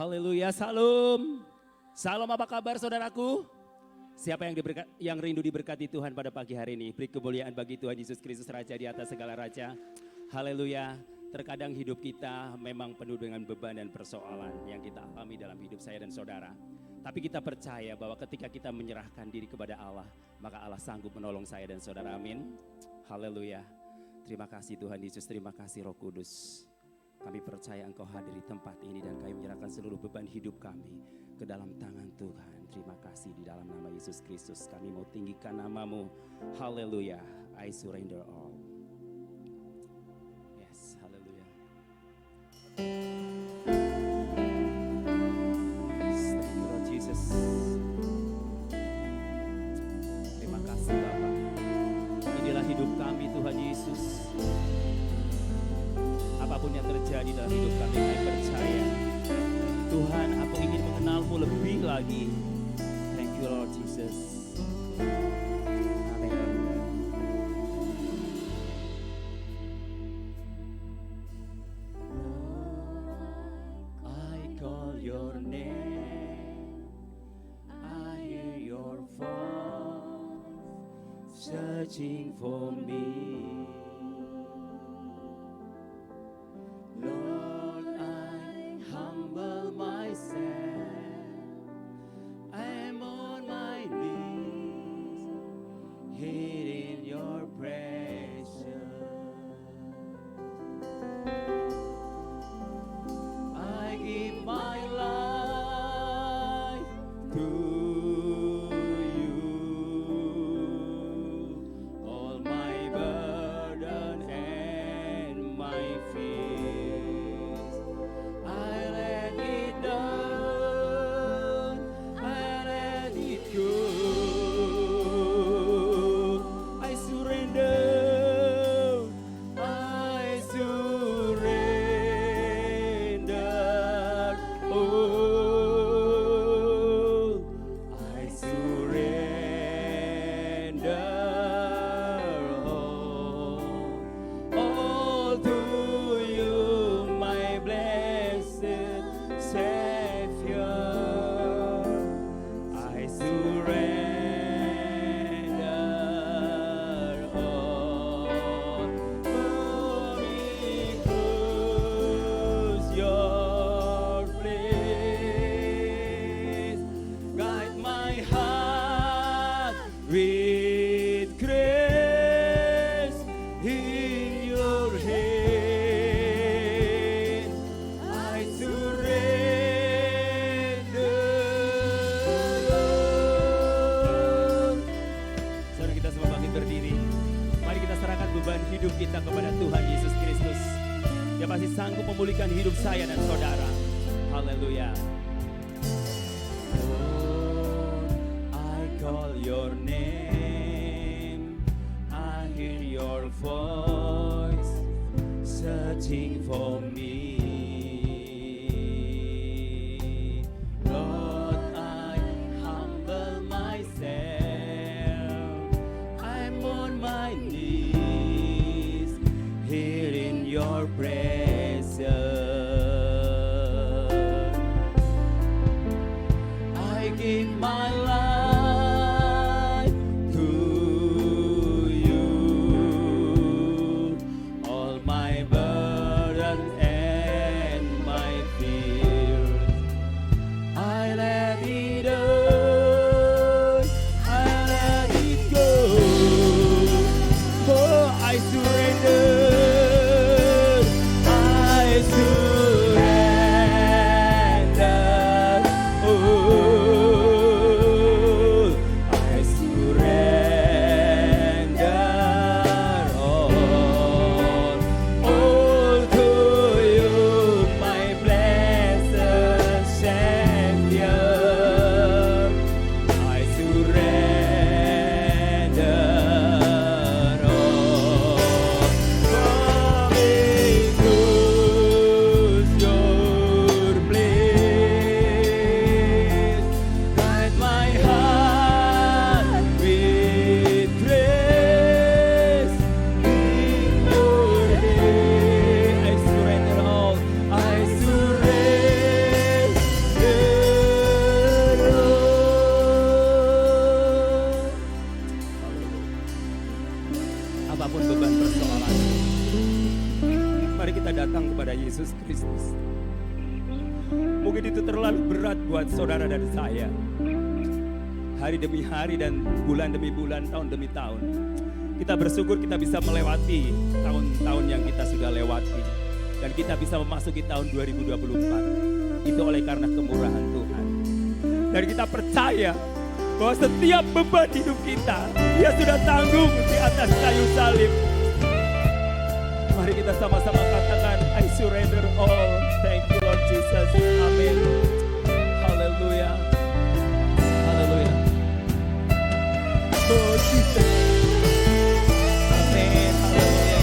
Haleluya, salam. Salam, apa kabar saudaraku? Siapa yang rindu diberkati Tuhan pada pagi hari ini? Beri kemuliaan bagi Tuhan Yesus Kristus, Raja di atas segala raja. Haleluya. Terkadang hidup kita memang penuh dengan beban dan persoalan yang kita alami dalam hidup saya dan saudara. Tapi kita percaya bahwa ketika kita menyerahkan diri kepada Allah, maka Allah sanggup menolong saya dan saudara. Amin. Haleluya. Terima kasih Tuhan Yesus, terima kasih Roh Kudus. Kami percaya Engkau hadir di tempat ini dan kami menyerahkan seluruh beban hidup kami ke dalam tangan Tuhan. Terima kasih di dalam nama Yesus Kristus. Kami mau tinggikan nama-Mu. Haleluya. I surrender all. Yes, haleluya. Yes, thank you Lord Jesus. Terima kasih Bapa. Inilah hidup kami Tuhan Yesus. Apapun yang terjadi dalam hidup kami percaya Tuhan, aku ingin mengenal-Mu lebih lagi. Thank you Lord Jesus. Amin. I call your name, I hear your voice, searching for me. Memulihkan hidup saya dan saudara. Haleluya. Lord, I call your name, I hear your voice, searching for me. Lord, I humble myself, I'm on my knees, here in your presence. I give my life to you, all my burden and my fears. I let it go, I let it go. Oh, I surrender. I apapun beban persoalan. Mari kita datang kepada Yesus Kristus. Mungkin itu terlalu berat buat saudara dan saya. Hari demi hari dan bulan demi bulan, tahun demi tahun. Kita bersyukur kita bisa melewati tahun-tahun yang kita sudah lewati. Dan kita bisa memasuki tahun 2024. Itu oleh karena kemurahan Tuhan. Dan kita percaya bahwa setiap beban hidup kita, Dia sudah tanggung di atas kayu salib. Mari kita sama-sama katakan, I surrender all. Thank you Lord Jesus. Amin. Haleluya. Haleluya. Oh Jesus. Amin. Haleluya.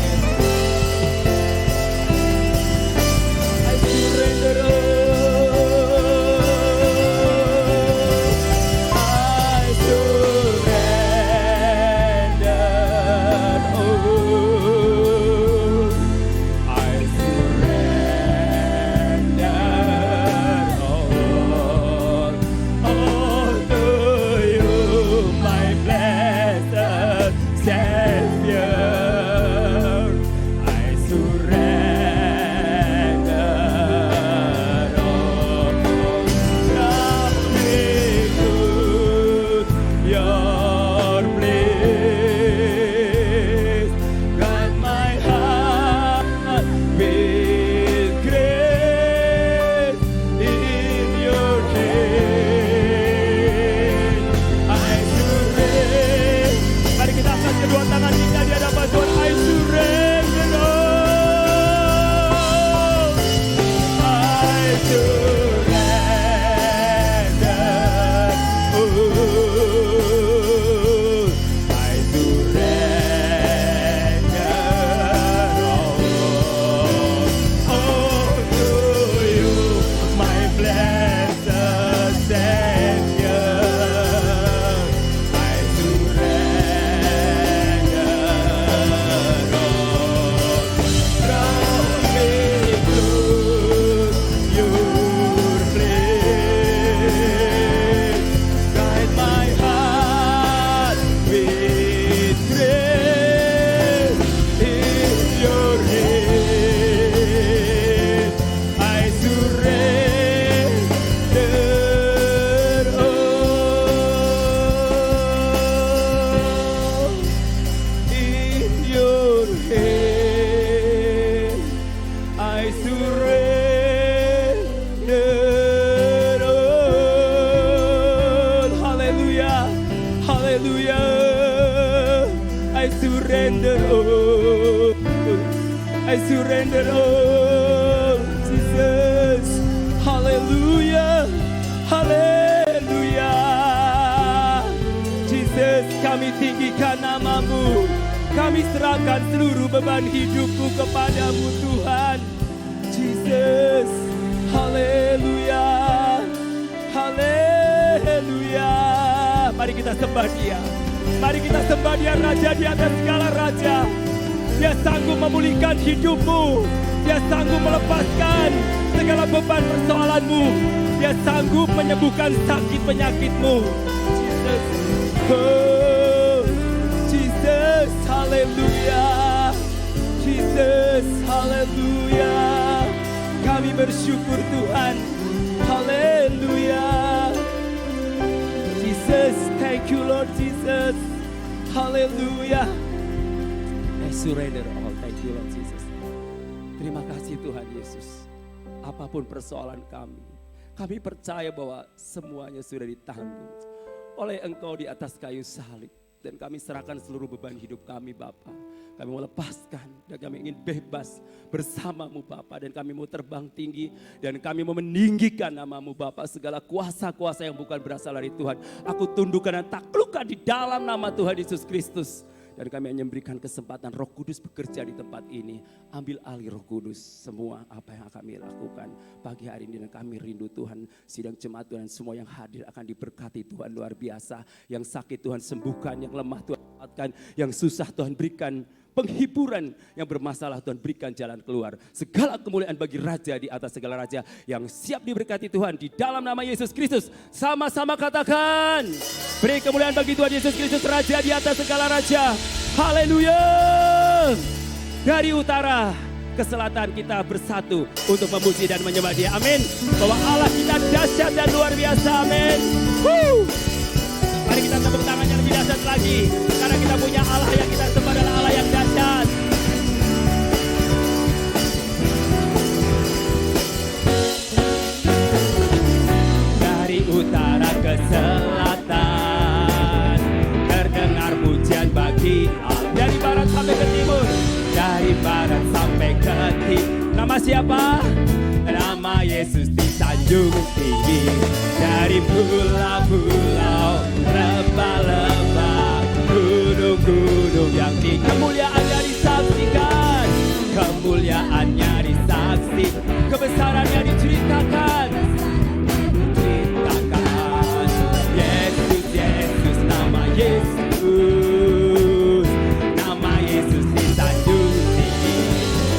I surrender all. I surrender all, Jesus. Hallelujah, hallelujah. Jesus, kami tinggikan nama-Mu. Kami serahkan seluruh beban hidupku kepadamu Tuhan. Jesus, hallelujah, hallelujah. Mari kita sembah Dia. Mari kita sembah Dia, Raja di atas segala raja. Dia sanggup memulihkan hidupmu. Dia sanggup melepaskan segala beban persoalanmu. Dia sanggup menyembuhkan sakit penyakitmu. Jesus, oh, Jesus, haleluya. Jesus, haleluya. Kami bersyukur Tuhan. Haleluya. Jesus, thank you Lord Jesus. Haleluya. I surrender all. Thank you Lord Jesus. Terima kasih Tuhan Yesus. Apapun persoalan kami percaya bahwa semuanya sudah ditanggung oleh Engkau di atas kayu salib. Dan kami serahkan seluruh beban hidup kami Bapa. Kami mau lepaskan dan kami ingin bebas bersama-Mu Bapa. Dan kami mau terbang tinggi dan kami mau meninggikan nama-Mu Bapa. Segala kuasa-kuasa yang bukan berasal dari Tuhan, aku tundukkan dan taklukkan di dalam nama Tuhan Yesus Kristus. Dan kami hanya memberikan kesempatan Roh Kudus bekerja di tempat ini. Ambil alih Roh Kudus semua apa yang kami lakukan pagi hari ini. Dan kami rindu Tuhan, sidang jemaat Tuhan semua yang hadir akan diberkati Tuhan luar biasa. Yang sakit Tuhan sembuhkan, yang lemah Tuhan kuatkan, yang susah Tuhan berikan penghiburan, yang bermasalah Tuhan berikan jalan keluar. Segala kemuliaan bagi Raja di atas segala raja yang siap diberkati Tuhan di dalam nama Yesus Kristus. Sama-sama katakan, beri kemuliaan bagi Tuhan Yesus Kristus, Raja di atas segala raja. Haleluya. Dari utara ke selatan kita bersatu untuk memuji dan menyembah Dia. Amin. Bahwa Allah kita dahsyat dan luar biasa. Amin. Mari kita tepuk tangannya lebih dahsyat lagi. Karena kita punya Allah yang kita sembah adalah Allah yang dahsyat. Dari utara ke selatan terdengar pujian bagi Allah. Dari barat sampai ke timur. Dari barat sampai ke timur. Nama siapa? Nama Yesus disanjung tinggi. Dari pulau-pulau, lembah-lembah, gunung-gunung yang tinggi. Kemuliaannya disaksikan, kemuliaannya disaksikan, kebesarannya diceritakan. Yesus, Yesus, nama Yesus. Nama Yesus disanjung tinggi.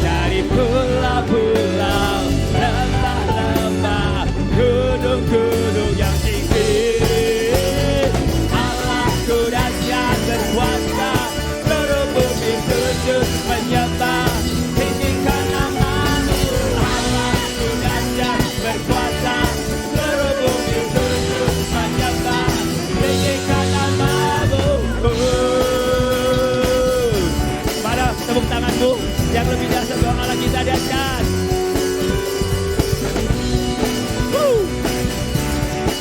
Dari pulau-pulau, lembah-lembah, gunung-gunung yang tinggi. Allahku dahsyat berkuasa, seluruh bumi sujud menyembah. Tinggikan nama-Mu. Allahku dahsyat berkuasa, seluruh bumi sujud menyembah. Tinggikan nama-Mu. Mana tepuk tanganmu yang lebih dahsyat bahwa Allah kita dahsyat.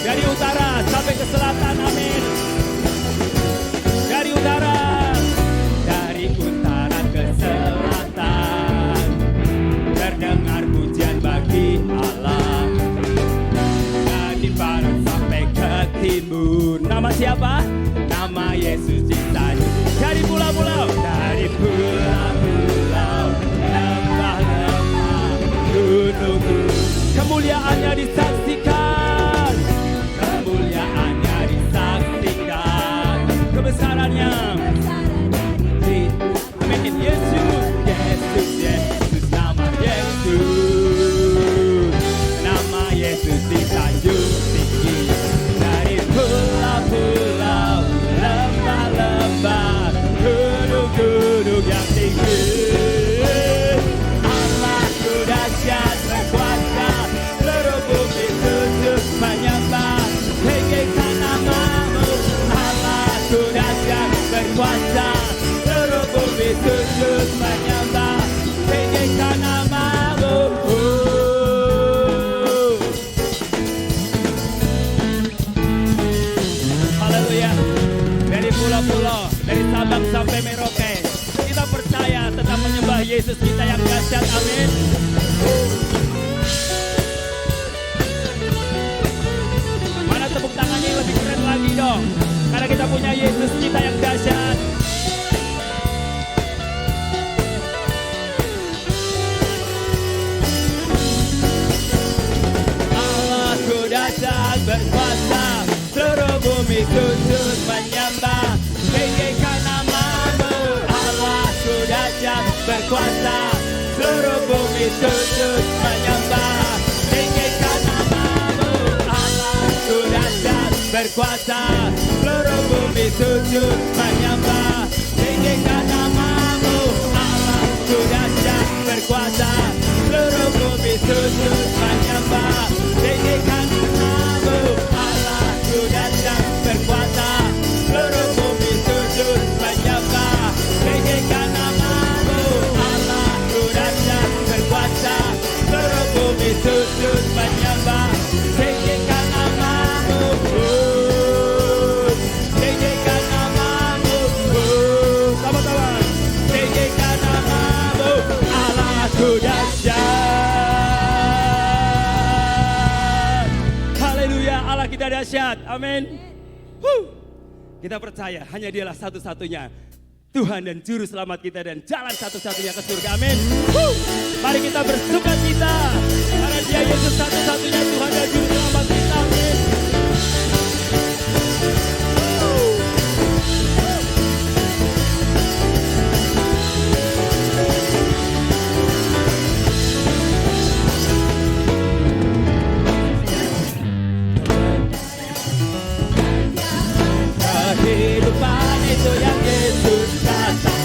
Dari utara sampai ke selatan, amin. Dari utara ke selatan terdengar pujian bagi Allah. Dari barat sampai ke timur. Nama siapa? Nama Yesus disanjung. Dari pulau-pulau, lembah-lembah, gunung-gunung, kemuliaannya disaksikan, kemuliaannya disaksikan, kebesarannya. Amin. Yesus, Yesus, Yesus, nama Yesus. Nama Yesus disanjung tinggi. Dari pulau-pulau, lembah-lembah, gunung-gunung yang tinggi. Allahku dahsyat berkuasa, seluruh bumi sujud menyembah. Tinggikan nama-Mu. Allahku dahsyat berkuasa, seluruh bumi sujud menyembah. Tinggikan nama-Mu. Haleluya. Dari pulau-pulau, dari Sabang sampai Merauke, kita percaya tetap menyembah Yesus kita yang dahsyat. Amin. Mana tepuk tangannya yang lebih keren lagi dong? Karena kita punya Yesus kita yang dahsyat. Allahku dahsyat berkuasa, seluruh bumi sujud menyembah. Tinggikan nama-Mu. Allahku dahsyat berkuasa, seluruh bumi sujud menyembah. Tinggikan nama-Mu. Allahku dahsyat berkuasa, seluruh bumi sujud menyembah. Tinggikan nama-Mu. Allahku dahsyat berkuasa, seluruh bumi sujud menyembah. Tinggikan nama-Mu. Allahku dahsyat berkuasa, seluruh bumi sujud menyembah. Tinggikan nama-Mu. Allahku dahsyat berkuasa, seluruh bumi sujud menyembah. Tinggikan nama-Mu. Tinggikan nama-Mu. Sama-sama. Tinggikan nama-Mu. Allahku dahsyat. Haleluya, Allah kita dahsyat. Amin. Kita percaya hanya Dialah satu-satunya Tuhan dan Juru Selamat kita dan jalan satu-satunya ke surga. Amin. Mari kita bersukacita karena Dia Yesus satu-satunya Tuhan dan Juru Selamat kita. Amin. Kehidupan itu yang Yesus katakan.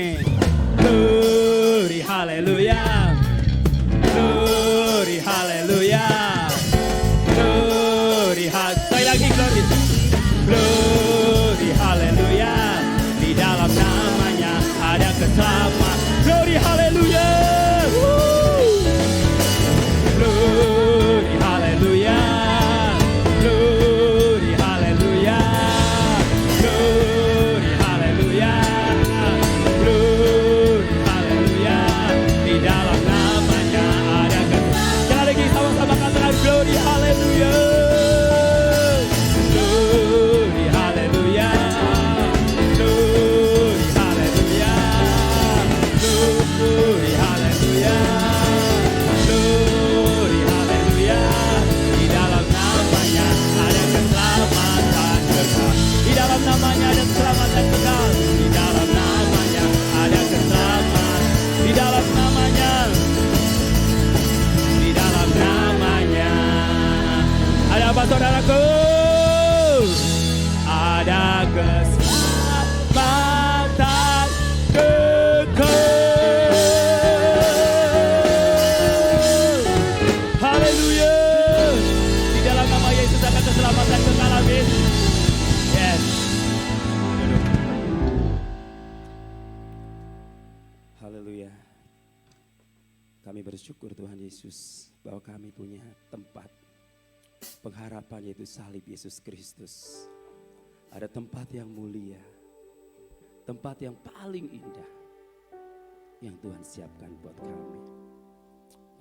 Amin. Glory, haleluya. Glory, haleluya. Glory, sekali lagi glory. Glory, haleluya. Di dalam namanya ada keselamatan. Glory, haleluya. Glory, haleluya. Glory, haleluya. Glory, haleluya. Glory, haleluya. Di dalam namanya ada keselamatan. Sekali lagi sama-sama katakan glory, haleluya. Glory, haleluya. Glory, haleluya. Glory, haleluya. Glory, haleluya. Di dalam namanya ada keselamatan kekal. Di dalam namanya ada keselamatan kekal. Di dalam namanya ada keselamatan. Di dalam namanya. Di dalam namanya. Ada apa saudaraku? Ada keselamatan kekal. Haleluya. Di dalam nama Yesus ada keselamatan kekal. Amin. Yes. Duduk. Haleluya. Kami bersyukur Tuhan Yesus bahwa kami punya tempat pengharapan, yaitu salib Yesus Kristus. Ada tempat yang mulia, tempat yang paling indah yang Tuhan siapkan buat kami.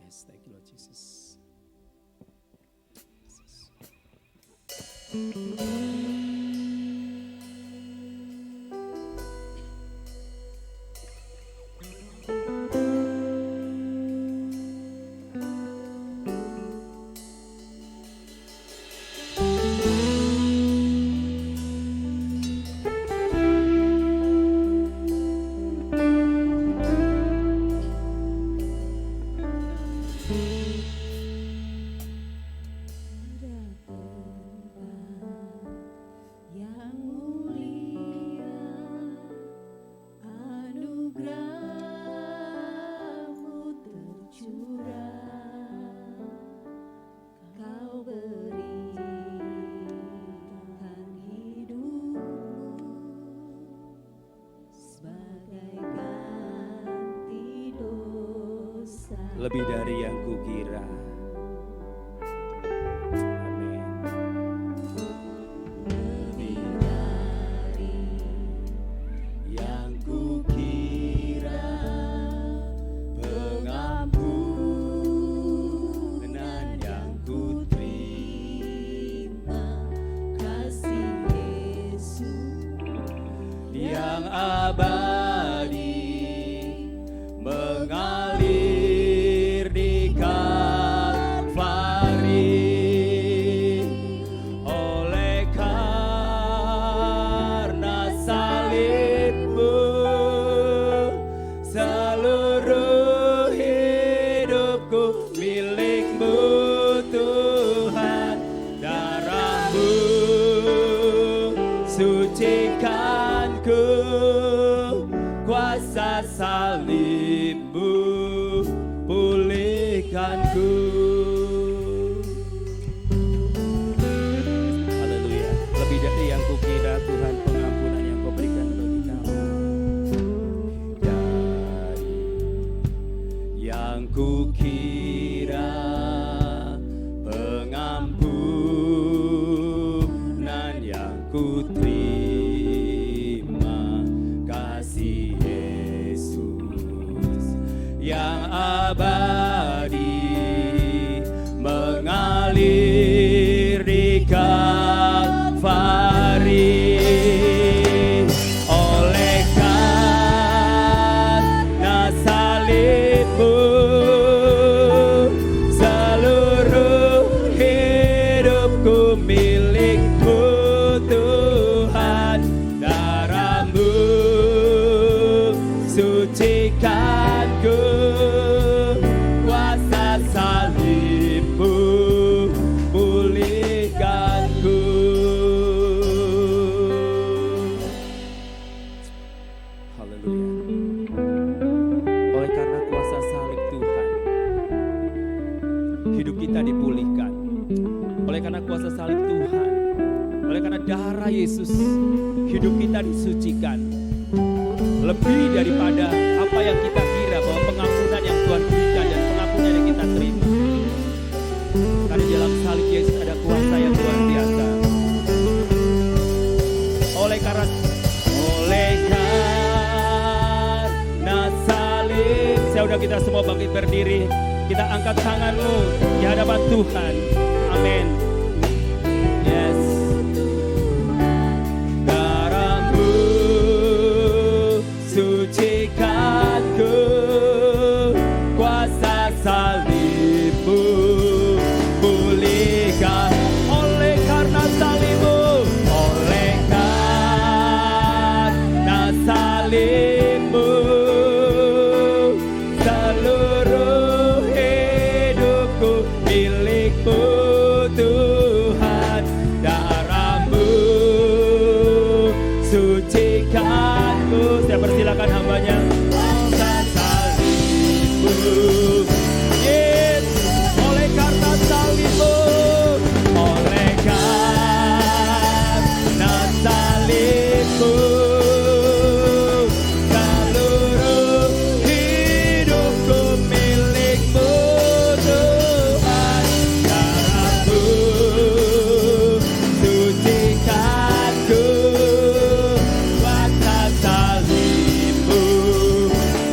Yes, thank you Lord Jesus. Lebih dari yang kukira. Amin. Lebih dari yang kukira, pengampunan yang kuterima, kasih Yesus yang abadi mengalir di Kalvari. Oleh karena salibmu, seluruh hidupku milikmu Tuhan. Darahmu sucikanku, kuasa salibmu pulihkanku. Haleluya. Lebih dari yang kukira Tuhan, pengampunan yang kau berikan bagi kami. Dari yang kukira, pengampunan yang kuterima, kasih Yesus yang abadi mengalir di Kalvari. Oleh karena salibmu, seluruh hidupku milikmu Tuhan. Darahmu sucikanku, kuasa salibmu pulihkanku. Haleluya. kita dipulihkan. Oleh karena kuasa salib Tuhan, oleh karena darah Yesus, hidup kita disucikan. Lebih daripada apa yang kita kira, bahwa pengampunan yang Tuhan berikan dan pengampunan yang kita terima. Karena di dalam salib Yesus ada kuasa yang luar biasa. Oleh karena salib, saya udah kita semua bangkit berdiri. Kita angkat tanganmu di hadapan Tuhan. Amin. Yes. Darahmu sucikanku, kuasa salibmu pulihkan. Oleh karena salibmu, oleh karena salibmu, seluruh hidupku milikmu Tuhan. Darahmu sucikanku. Saya persilakan hambanya. Kuasa salibmu, yes. Oleh karena salibmu, oleh karena salibmu, seluruh hidupku milikmu Tuhan. Darahmu sucikanku, kuasa salibmu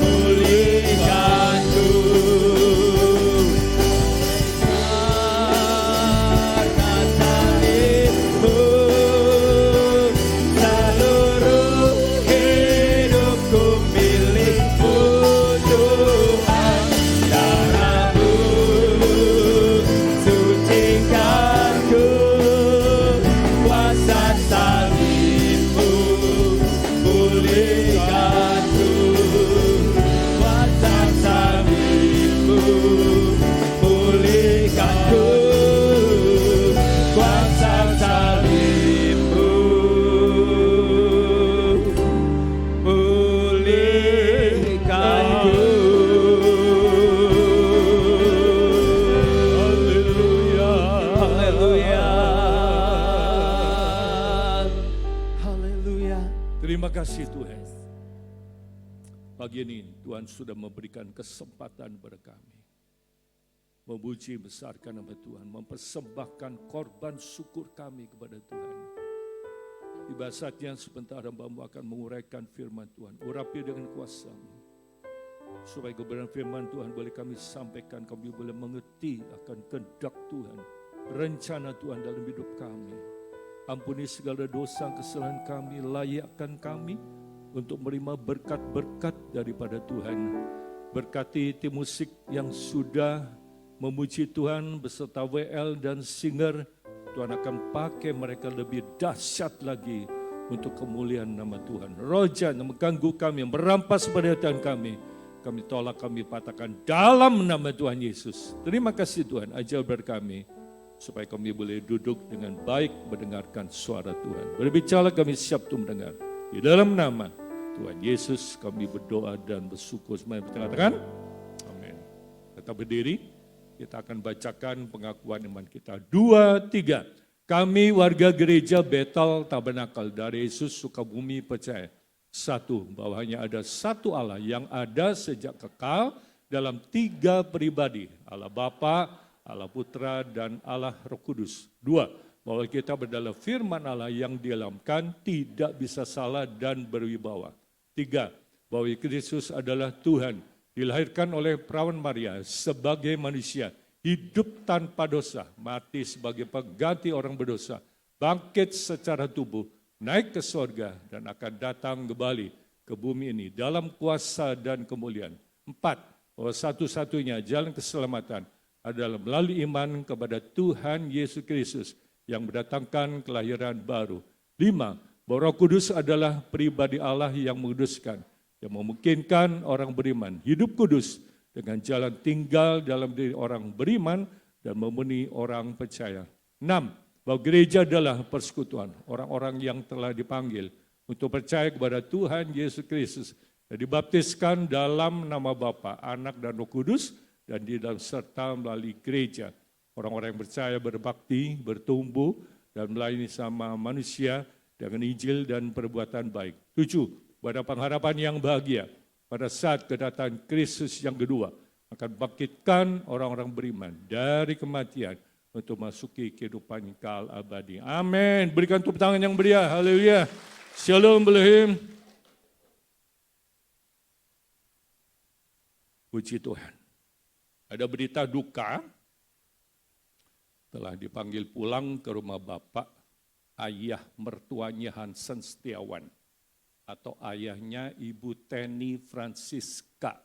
pulihkanku. Karena salibmu, seluruh hidupku milikmu Tuhan. Darahmu sucikanku, kuasa salibmu pulihkanku. Kuasa salibmu pulihkanku. Kuasa salibmu pulihkanku. Haleluya. Haleluya. Haleluya. Terima kasih Tuhan. Pagi ini Tuhan sudah memberikan kesempatan kepada kami. Memuji besarkan nama Tuhan. Mempersembahkan korban syukur kami kepada Tuhan. Tiba saatnya sebentar hamba-Mu akan menguraikan firman Tuhan. Urapi dengan kuasa-Mu. Supaya kebenaran firman Tuhan boleh kami sampaikan. Kami boleh mengerti akan kehendak Tuhan. Rencana Tuhan dalam hidup kami. Ampuni segala dosa kesalahan kami. Layakkan kami untuk menerima berkat-berkat daripada Tuhan. Berkati tim musik yang sudah memuji Tuhan beserta WL dan singer. Tuhan akan pakai mereka lebih dahsyat lagi untuk kemuliaan nama Tuhan. Roja yang mengganggu kami, yang merampas penderitaan kami tolak, kami patahkan dalam nama Tuhan Yesus. Terima kasih Tuhan, ajar kami supaya kami boleh duduk dengan baik mendengarkan suara Tuhan. Berbicara kami siap untuk mendengar. Di dalam nama Tuhan Yesus kami berdoa dan bersyukur. Semua yang katakan amin. Tetap berdiri, kita akan bacakan pengakuan iman kita. 2, 3. Kami warga gereja Bethel Tabernakel dari Yesus Sukabumi percaya. 1. Bahwa hanya ada satu Allah yang ada sejak kekal dalam 3 pribadi. Allah Bapa, Allah Putra, dan Allah Roh Kudus. 2. Bahwa kita berdalam firman Allah yang dialamkan tidak bisa salah dan berwibawa. 3. Bahwa Kristus adalah Tuhan, dilahirkan oleh perawan Maria sebagai manusia, hidup tanpa dosa, mati sebagai pengganti orang berdosa, bangkit secara tubuh, naik ke sorga, dan akan datang kembali ke bumi ini dalam kuasa dan kemuliaan. 4. Bahwa satu-satunya jalan keselamatan adalah melalui iman kepada Tuhan Yesus Kristus yang mendatangkan kelahiran baru. 5. Bahwa Roh Kudus adalah pribadi Allah yang menguduskan, yang memungkinkan orang beriman hidup kudus dengan jalan tinggal dalam diri orang beriman dan memenuhi orang percaya. 6. Bahwa gereja adalah persekutuan orang-orang yang telah dipanggil untuk percaya kepada Tuhan Yesus Kristus dan dibaptiskan dalam nama Bapa, Anak, dan Roh Kudus dan di dalam serta melalui gereja. Orang-orang yang percaya, berbakti, bertumbuh, dan melayani sama manusia dengan Injil dan perbuatan baik. 7. Pada pengharapan yang bahagia, pada saat kedatangan Kristus yang kedua, akan bangkitkan orang-orang beriman dari kematian untuk masuki kehidupan kekal abadi. Amin. Berikan tepuk tangan yang meriah. Haleluya. Shalom Belehim. Puji Tuhan. Ada berita duka, telah dipanggil pulang ke rumah bapak, ayah mertuanya Hansen Setiawan, atau ayahnya Ibu Teni Francisca.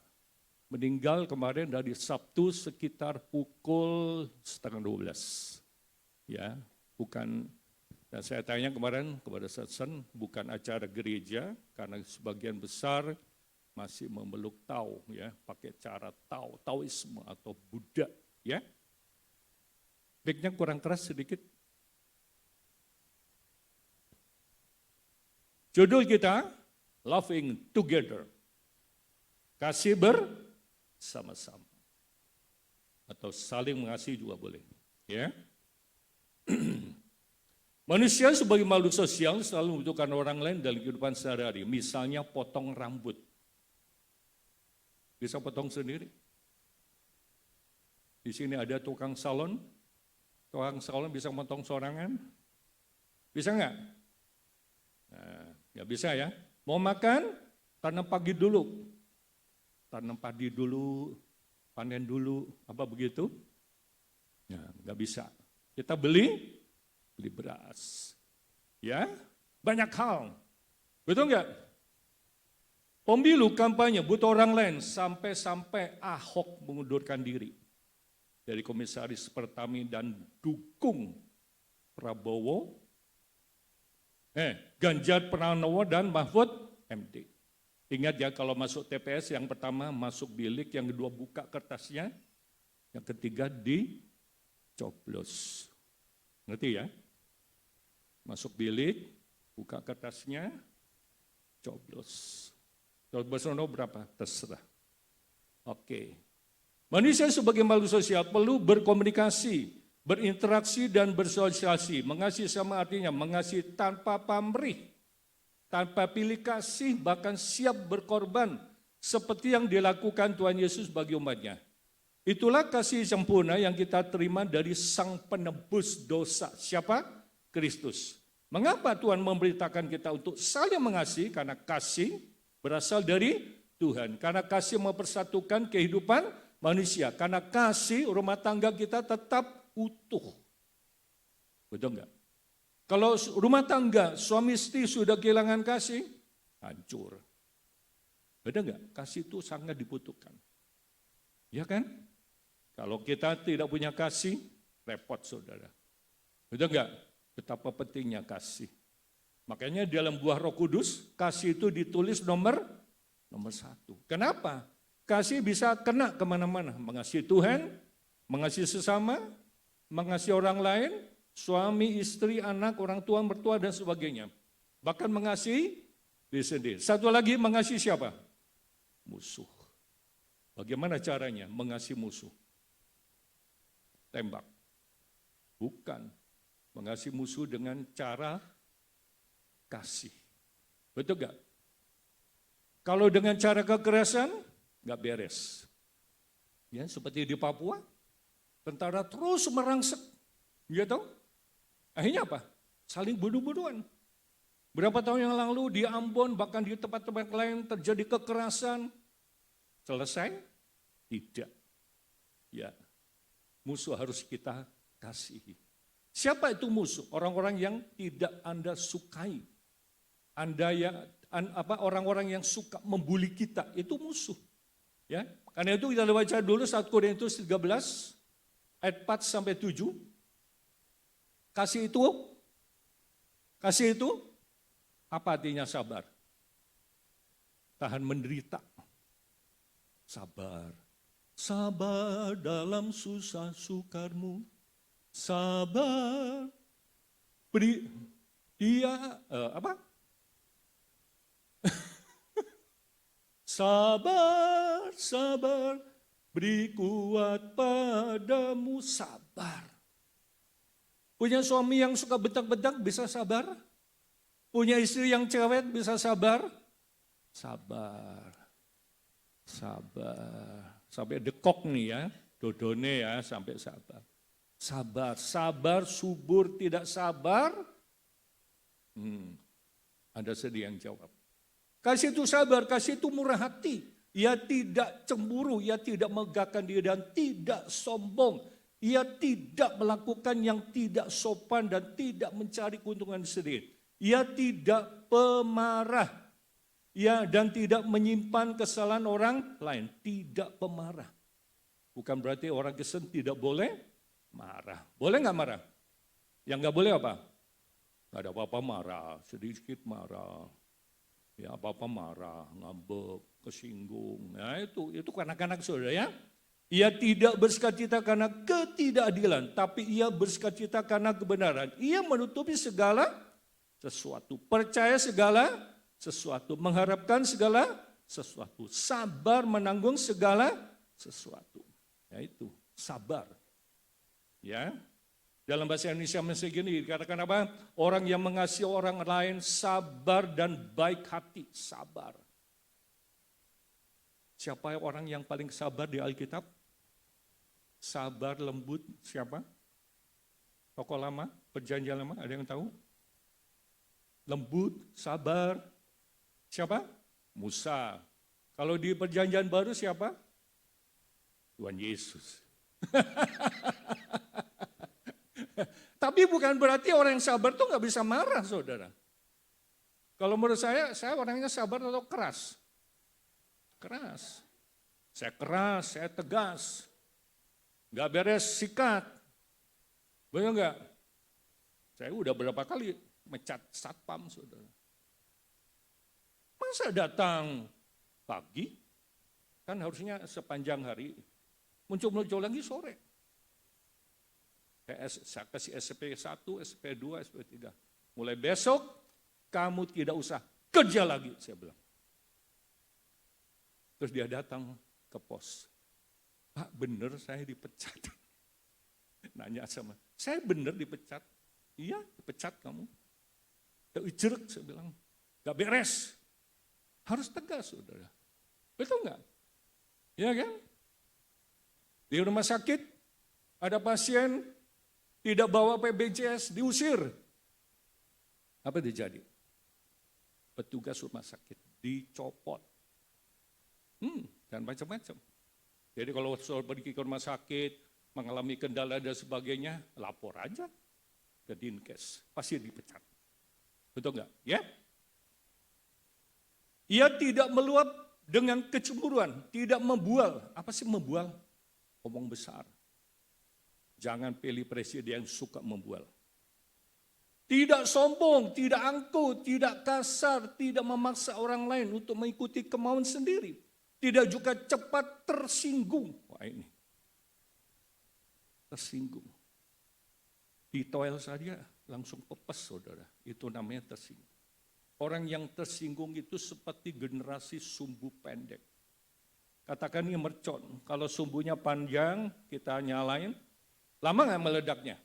Meninggal kemarin dari Sabtu sekitar pukul 11:30. Ya, bukan, dan saya tanya kemarin kepada Satsen, bukan acara gereja, karena sebagian besar masih memeluk Tao, ya, pakai cara Taoisme atau Buddha, ya. Mic-nya kurang keras sedikit. Judul kita, Loving Together. Kasih bersama-sama. Atau saling mengasihi juga boleh. Ya. Manusia sebagai makhluk sosial selalu membutuhkan orang lain dalam kehidupan sehari-hari. Misalnya potong rambut. Bisa potong sendiri. Di sini ada tukang salon. Tukang salon bisa potong sorangan? Bisa nggak? Nah, nggak bisa ya. Mau makan, tanam pagi dulu. Tanam padi dulu, panen dulu, apa begitu? Ya, nggak bisa. Kita beli beras. Ya, banyak hal. Betul nggak? Pemilu kampanye butuh orang lain sampai Ahok mengundurkan diri dari komisaris Pertamina dan dukung Prabowo, Ganjar Pranowo dan Mahfud MD. Ingat ya, kalau masuk TPS yang pertama masuk bilik, yang kedua buka kertasnya, yang ketiga dicoblos. Ngerti ya? Masuk bilik, buka kertasnya, coblos. Coblos berapa? Terserah. Oke. Manusia sebagai makhluk sosial perlu berkomunikasi, berinteraksi dan bersosialisasi. Mengasihi sama artinya mengasihi tanpa pamrih, tanpa pilih kasih, bahkan siap berkorban seperti yang dilakukan Tuhan Yesus bagi umatnya. Itulah kasih sempurna yang kita terima dari Sang Penebus dosa. Siapa? Kristus. Mengapa Tuhan memberitakan kita untuk saling mengasihi? Karena kasih berasal dari Tuhan. Karena kasih mempersatukan kehidupan manusia. Karena kasih rumah tangga kita tetap utuh. Betul enggak? Kalau rumah tangga suami istri sudah kehilangan kasih, hancur. Betul enggak? Kasih itu sangat dibutuhkan. Ya kan? Kalau kita tidak punya kasih, repot saudara. Betul enggak? Betapa pentingnya kasih. Makanya dalam buah Roh Kudus, kasih itu ditulis nomor 1. Kenapa? Kasih bisa kena kemana-mana. Mengasihi Tuhan, mengasihi sesama, mengasihi orang lain, suami, istri, anak, orang tua, mertua, dan sebagainya. Bahkan mengasihi diri sendiri. Satu lagi, mengasihi siapa? Musuh. Bagaimana caranya mengasihi musuh? Tembak. Bukan. Mengasihi musuh dengan cara kasih. Betul gak? Kalau dengan cara kekerasan, gak beres. Ya, seperti di Papua, tentara terus merangsek. Gitu. Akhirnya apa? Saling bunuh-bunuhan. Berapa tahun yang lalu di Ambon, bahkan di tempat-tempat lain terjadi kekerasan. Selesai? Tidak. Ya, musuh harus kita kasihi. Siapa itu musuh? Orang-orang yang tidak Anda sukai. Orang-orang yang suka membuli kita, itu musuh. Ya, karena itu kita baca dulu 1 Korintus 13 ayat 4 sampai 7. Kasih itu apa artinya sabar? Tahan menderita. Sabar. Sabar dalam susah sukarmu. Sabar. Sabar, sabar, beri kuat padamu, sabar. sabar. Punya suami yang suka bentak-bentak bisa sabar? Punya istri yang cewek bisa sabar? Sabar. Sabar. Sampai dekok nih ya, dodone ya sampai sabar. Sabar, sabar, subur, tidak sabar. Ada sedih yang jawab. Kasih itu sabar, kasih itu murah hati. Ia tidak cemburu, ia tidak megahkan diri dan tidak sombong. Ia tidak melakukan yang tidak sopan dan tidak mencari keuntungan sendiri. Ia tidak pemarah. Ya, dan tidak menyimpan kesalahan orang lain. Tidak pemarah. Bukan berarti orang Kristen tidak boleh marah. Boleh nggak marah? Yang nggak boleh apa? Nggak ada apa-apa marah, sedikit marah. Ya apa-apa marah, ngambek, kesinggung. Nah itu kanak-kanak saudara ya. Ia tidak bersukacita karena ketidakadilan, tapi ia bersukacita karena kebenaran. Ia menutupi segala sesuatu, percaya segala sesuatu, mengharapkan segala sesuatu, sabar menanggung segala sesuatu. Ya itu, sabar. Ya, dalam bahasa Indonesia masih gini, dikatakan apa? Orang yang mengasihi orang lain sabar dan baik hati, sabar. Siapa orang yang paling sabar di Alkitab? Sabar, lembut, siapa? Tokoh lama, perjanjian lama, ada yang tahu? Lembut, sabar, siapa? Musa. Kalau di perjanjian baru siapa? Tuhan Yesus. Tapi bukan berarti orang yang sabar tuh nggak bisa marah, saudara. Kalau menurut saya orangnya sabar atau keras? Keras. Saya keras, saya tegas. Nggak beres, sikat. Benar nggak? Saya udah berapa kali mecat satpam, saudara. Masa datang pagi, kan harusnya sepanjang hari, muncul-muncul lagi sore. Saya kasih SP1, SP2, SP3. Mulai besok, kamu tidak usah kerja lagi, saya bilang. Terus dia datang ke pos. Pak, benar saya dipecat. Nanya sama, saya benar dipecat? Iya, dipecat kamu. Jeruk, saya bilang. Gak beres. Harus tegas, saudara. Betul nggak? Iya kan? Di rumah sakit, ada pasien tidak bawa BPJS, diusir. Apa terjadi? Petugas rumah sakit dicopot. Dan macam-macam. Jadi kalau soal pergi ke rumah sakit, mengalami kendala dan sebagainya, lapor aja ke Dinkes, pasti dipecat. Betul nggak? Ya? Ia tidak meluap dengan kecemburuan, tidak membual. Apa sih membual? Omong besar. Jangan pilih presiden yang suka membual. Tidak sombong, tidak angkuh, tidak kasar, tidak memaksa orang lain untuk mengikuti kemauan sendiri. Tidak juga cepat tersinggung. Wah ini, tersinggung. Di toel saja langsung pepes, saudara. Itu namanya tersinggung. Orang yang tersinggung itu seperti generasi sumbu pendek. Katakan ini mercon, kalau sumbunya panjang kita nyalain, lama nggak meledaknya?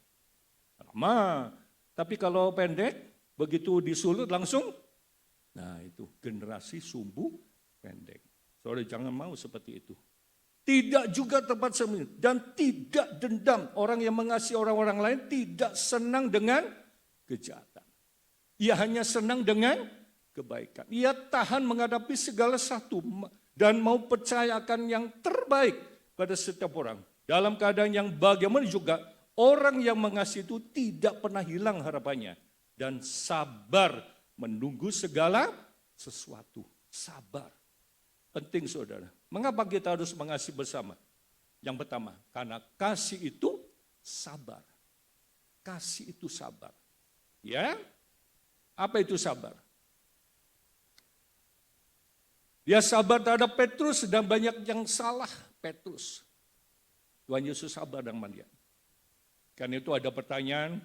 Lama. Tapi kalau pendek, begitu disulut langsung, nah itu generasi sumbu pendek. Saudara jangan mau seperti itu. Tidak juga tempat sembunyi dan tidak dendam. Orang yang mengasihi orang-orang lain tidak senang dengan kejahatan. Ia hanya senang dengan kebaikan. Ia tahan menghadapi segala satu dan mau percaya akan yang terbaik pada setiap orang. Dalam keadaan yang bagaimana juga orang yang mengasihi itu tidak pernah hilang harapannya dan sabar menunggu segala sesuatu. Sabar. Penting saudara. Mengapa kita harus mengasihi bersama? Yang pertama, karena kasih itu sabar. Kasih itu sabar. Ya? Apa itu sabar? Dia sabar terhadap Petrus dan banyak yang salah Petrus. Tuhan Yesus sabar dengan dia. Karena itu ada pertanyaan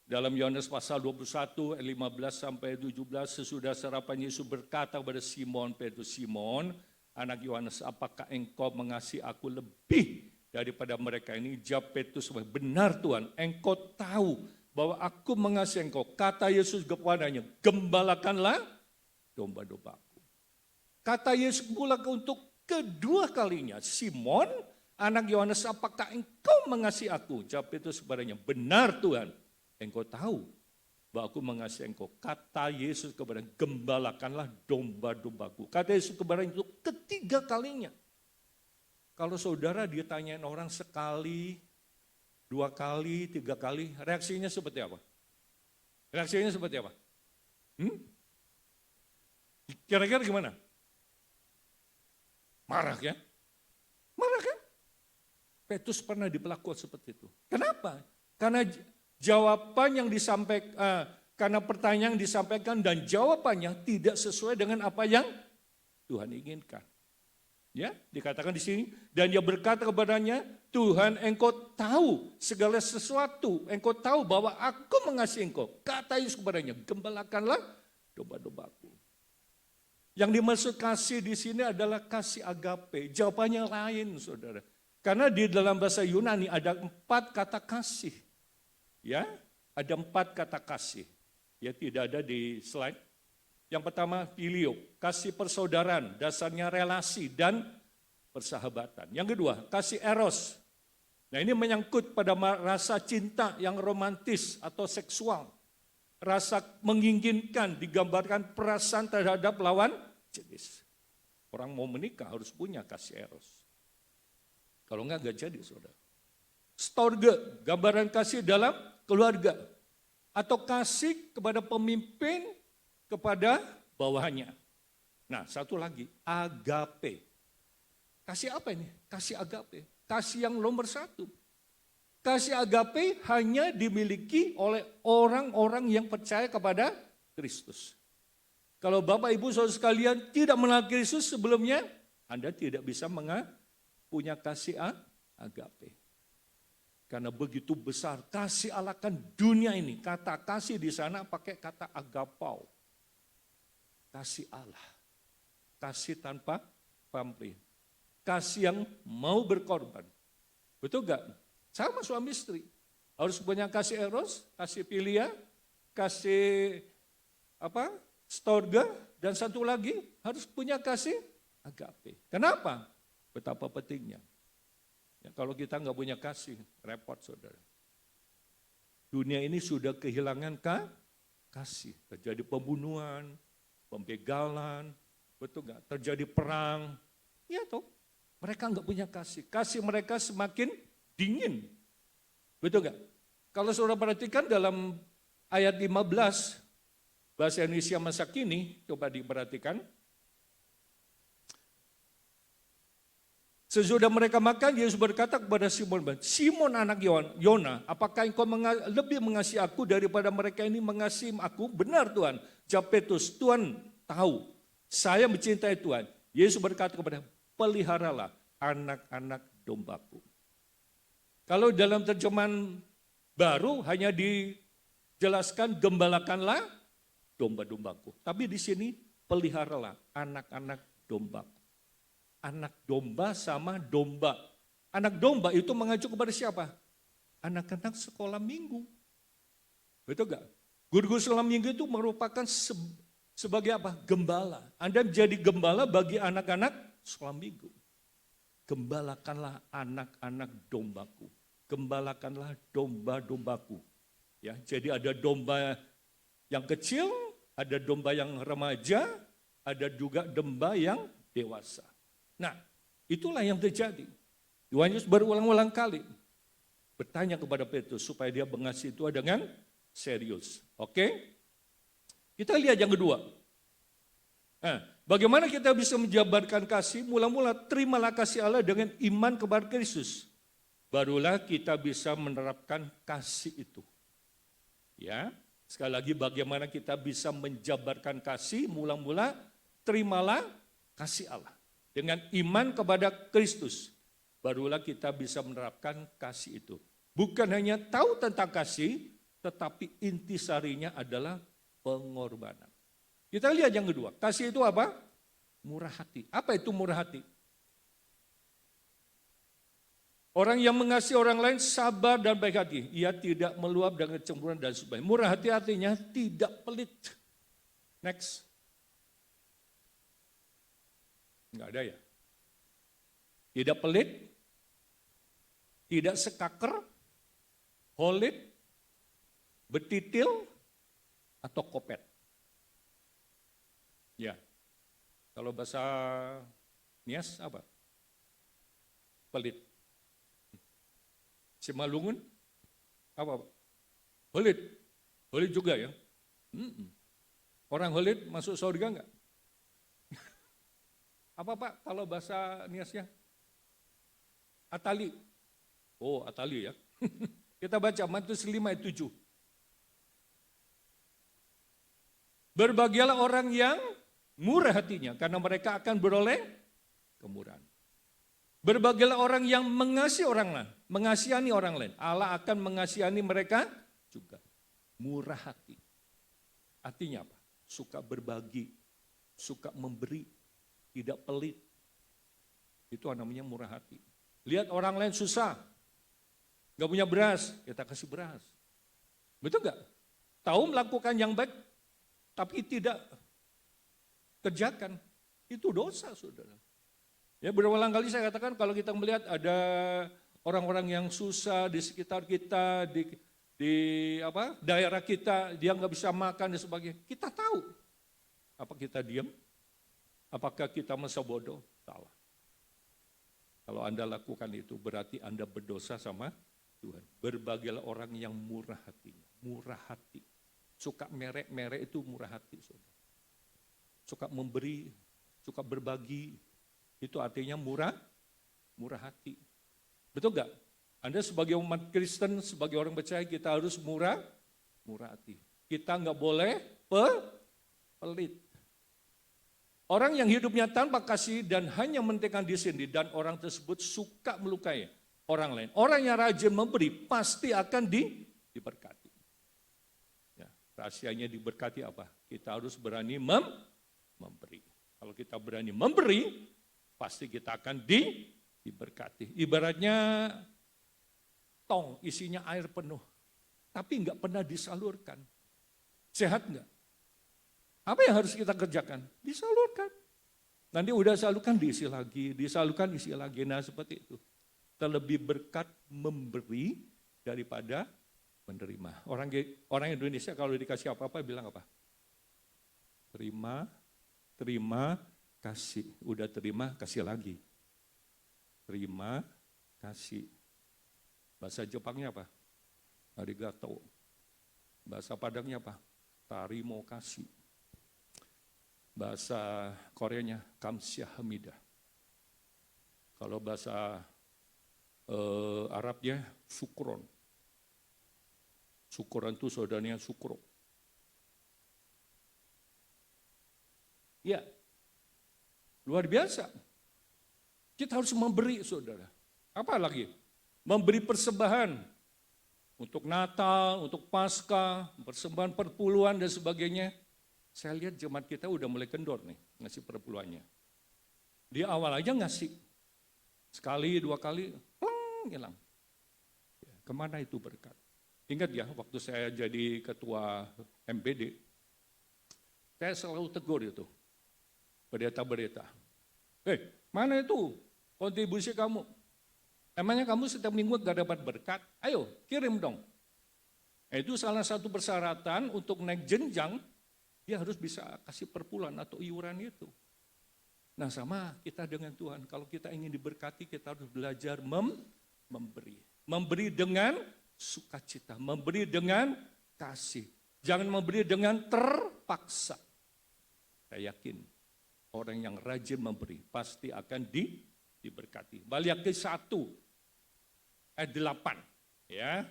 dalam Yohanes pasal 21, 15 sampai 17, sesudah sarapan Yesus berkata kepada Simon Petrus, Simon, anak Yohanes, apakah engkau mengasihi aku lebih daripada mereka ini. Jawab Petrus, benar Tuhan, engkau tahu bahwa aku mengasihi engkau. Kata Yesus kepadanya, gembalakanlah domba-dombaku. Kata Yesus pula untuk kedua kalinya, Simon, anak Yohanes, apakah engkau mengasihi aku? Jawab Petrus kepadanya, benar Tuhan, engkau tahu bahwa aku mengasihi engkau. Kata Yesus kepadanya, gembalakanlah domba-dombaku. Kata Yesus kepadanya itu ketiga kalinya. Kalau saudara ditanyain orang sekali, 2 kali, 3 kali, reaksinya seperti apa? Reaksinya seperti apa? Kira-kira gimana? Marah ya? Marah kan? Petrus pernah diperlakukan seperti itu. Kenapa? Karena jawaban yang disampaikan, karena pertanyaan yang disampaikan dan jawabannya tidak sesuai dengan apa yang Tuhan inginkan. Ya, dikatakan di sini, dan dia berkata kepadanya, Tuhan engkau tahu segala sesuatu, engkau tahu bahwa aku mengasihi engkau. Kata Yesus kepadanya, gembalakanlah domba-dombaku. Yang dimaksud kasih di sini adalah kasih agape. Jawabannya lain, saudara. Karena di dalam bahasa Yunani ada 4 kata kasih. Ya, ada 4 kata kasih. Ya, tidak ada di slide. Yang pertama filio, kasih persaudaraan, dasarnya relasi dan persahabatan. Yang kedua, kasih eros. Nah, ini menyangkut pada rasa cinta yang romantis atau seksual. Rasa menginginkan, digambarkan perasaan terhadap lawan jenis. Orang mau menikah harus punya kasih eros. Kalau enggak jadi, saudara. Storge, gambaran kasih dalam keluarga. Atau kasih kepada pemimpin, kepada bawahannya. Nah, satu lagi, agape. Kasih apa ini? Kasih agape. Kasih yang nomor 1. Kasih agape hanya dimiliki oleh orang-orang yang percaya kepada Kristus. Kalau Bapak Ibu Saudara sekalian tidak mengenal Kristus sebelumnya, Anda tidak bisa punya kasih agape. Karena begitu besar kasih Allah kan dunia ini. Kata kasih di sana pakai kata agapau. Kasih Allah. Kasih tanpa pamrih. Kasih yang mau berkorban. Betul gak? Sama suami istri. Harus punya kasih eros, kasih filia, kasih storge, dan satu lagi harus punya kasih agape. Kenapa? Betapa pentingnya. Ya, kalau kita nggak punya kasih, repot saudara. Dunia ini sudah kehilangan kasih. Terjadi pembunuhan, pembegalan, betul nggak? Terjadi perang, ya toh. Mereka nggak punya kasih. Kasih mereka semakin dingin, betul nggak? Kalau saudara perhatikan dalam ayat 15 bahasa Indonesia masa kini, coba diperhatikan. Sesudah mereka makan, Yesus berkata kepada Simon, Simon anak Yona, apakah engkau lebih mengasihi aku daripada mereka ini mengasihi aku? Benar Tuhan. Jawab Petrus, Tuhan tahu, saya mencintai Tuhan. Yesus berkata kepada, peliharalah anak-anak dombaku. Kalau dalam terjemahan baru hanya dijelaskan gembalakanlah domba-dombaku. Tapi di sini peliharalah anak-anak dombaku. Anak domba sama domba. Anak domba itu mengacu kepada siapa? Anak-anak sekolah minggu. Betul gak? Guru-guru sekolah minggu itu merupakan sebagai apa? Gembala. Anda menjadi gembala bagi anak-anak sekolah minggu. Gembalakanlah anak-anak dombaku. Gembalakanlah domba-dombaku. Ya, jadi ada domba yang kecil, ada domba yang remaja, ada juga domba yang dewasa. Nah, itulah yang terjadi. Tuhan Yesus berulang-ulang kali bertanya kepada Petrus supaya dia mengasihi Tuhan dengan serius. Oke? Kita lihat yang kedua. Nah, bagaimana kita bisa menjabarkan kasih? Mula-mula terimalah kasih Allah dengan iman kepada Kristus. Barulah kita bisa menerapkan kasih itu. Ya, sekali lagi bagaimana kita bisa menjabarkan kasih? Mula-mula terimalah kasih Allah. Dengan iman kepada Kristus, barulah kita bisa menerapkan kasih itu. Bukan hanya tahu tentang kasih, tetapi intisarinya adalah pengorbanan. Kita lihat yang kedua, kasih itu apa? Murah hati. Apa itu murah hati? Orang yang mengasihi orang lain sabar dan baik hati. Ia tidak meluap dengan kecemburuan dan sebagainya. Murah hati artinya tidak pelit. Next. Enggak ada ya? Tidak pelit, tidak sekaker, holit, betitil, atau kopet. Ya, kalau bahasa Nias apa? Pelit. Simalungun apa? Holit. Holit juga ya. Orang holit masuk surga enggak? Apa Pak kalau bahasa Niasnya? Atali. Oh, Atali ya. Kita baca Matius 5 ayat 7. Berbahagialah orang yang murah hatinya karena mereka akan beroleh kemurahan. Berbahagialah orang yang mengasihi orang lain, mengasihani orang lain. Allah akan mengasihani mereka juga. Murah hati. Artinya apa? Suka berbagi, suka memberi, tidak pelit. Itu namanya murah hati. Lihat orang lain susah, gak punya beras, kita kasih beras. Betul gak? Tahu melakukan yang baik, tapi tidak kerjakan. Itu dosa, saudara. Ya, berulang kali saya katakan kalau kita melihat ada orang-orang yang susah di sekitar kita, di daerah kita, dia nggak bisa makan dan sebagainya. Kita tahu. Apa kita diam? Apakah kita masa bodoh? Salah. Kalau Anda lakukan itu berarti Anda berdosa sama Tuhan. Berbagilah orang yang murah hatinya. Murah hati. Suka merek-merek itu murah hati. Saudara. Suka memberi, suka berbagi. Itu artinya murah hati. Betul gak? Anda sebagai umat Kristen, sebagai orang percaya kita harus murah hati. Kita nggak boleh pelit. Orang yang hidupnya tanpa kasih dan hanya mementingkan diri sendiri dan orang tersebut suka melukai orang lain. Orang yang rajin memberi pasti akan diberkati. Ya, rahasianya diberkati apa? Kita harus berani memberi. Kalau kita berani memberi, pasti kita akan diberkati. Ibaratnya tong isinya air penuh, tapi nggak pernah disalurkan. Sehat nggak? Apa yang harus kita kerjakan? Disalurkan. Nanti udah salurkan diisi lagi, disalurkan isi lagi. Nah seperti itu. Terlebih berkat memberi daripada menerima. Orang Indonesia kalau dikasih apa-apa bilang apa? Terima, kasih. Udah terima, kasih lagi. Terima, kasih. Bahasa Jepangnya apa? Arigato. Bahasa Padangnya apa? Tarimo kasih. Bahasa Koreanya kamsahamnida. Kalau bahasa Arabnya syukron. Syukron itu saudaranya sukro. Ya, luar biasa. Kita harus memberi, saudara. Apa lagi? Memberi persembahan untuk Natal, untuk Paskah, persembahan perpuluhan dan sebagainya. Saya lihat jemaat kita udah mulai kendor nih, ngasih perpuluhannya. Dia awal aja ngasih. Sekali, 2 kali, hilang. Kemana itu berkat? Ingat ya, waktu saya jadi ketua MPD, saya selalu tegur itu. Pendeta-pendeta. Mana itu kontribusi kamu? Emangnya kamu setiap minggu gak dapat berkat? Ayo, kirim dong. Itu salah satu persyaratan untuk naik jenjang, dia harus bisa kasih perpuluhan atau iuran itu. Nah sama kita dengan Tuhan, kalau kita ingin diberkati kita harus belajar memberi. Memberi dengan sukacita, memberi dengan kasih. Jangan memberi dengan terpaksa. Saya yakin orang yang rajin memberi pasti akan diberkati. Balik ke 1 ayat 8 ya.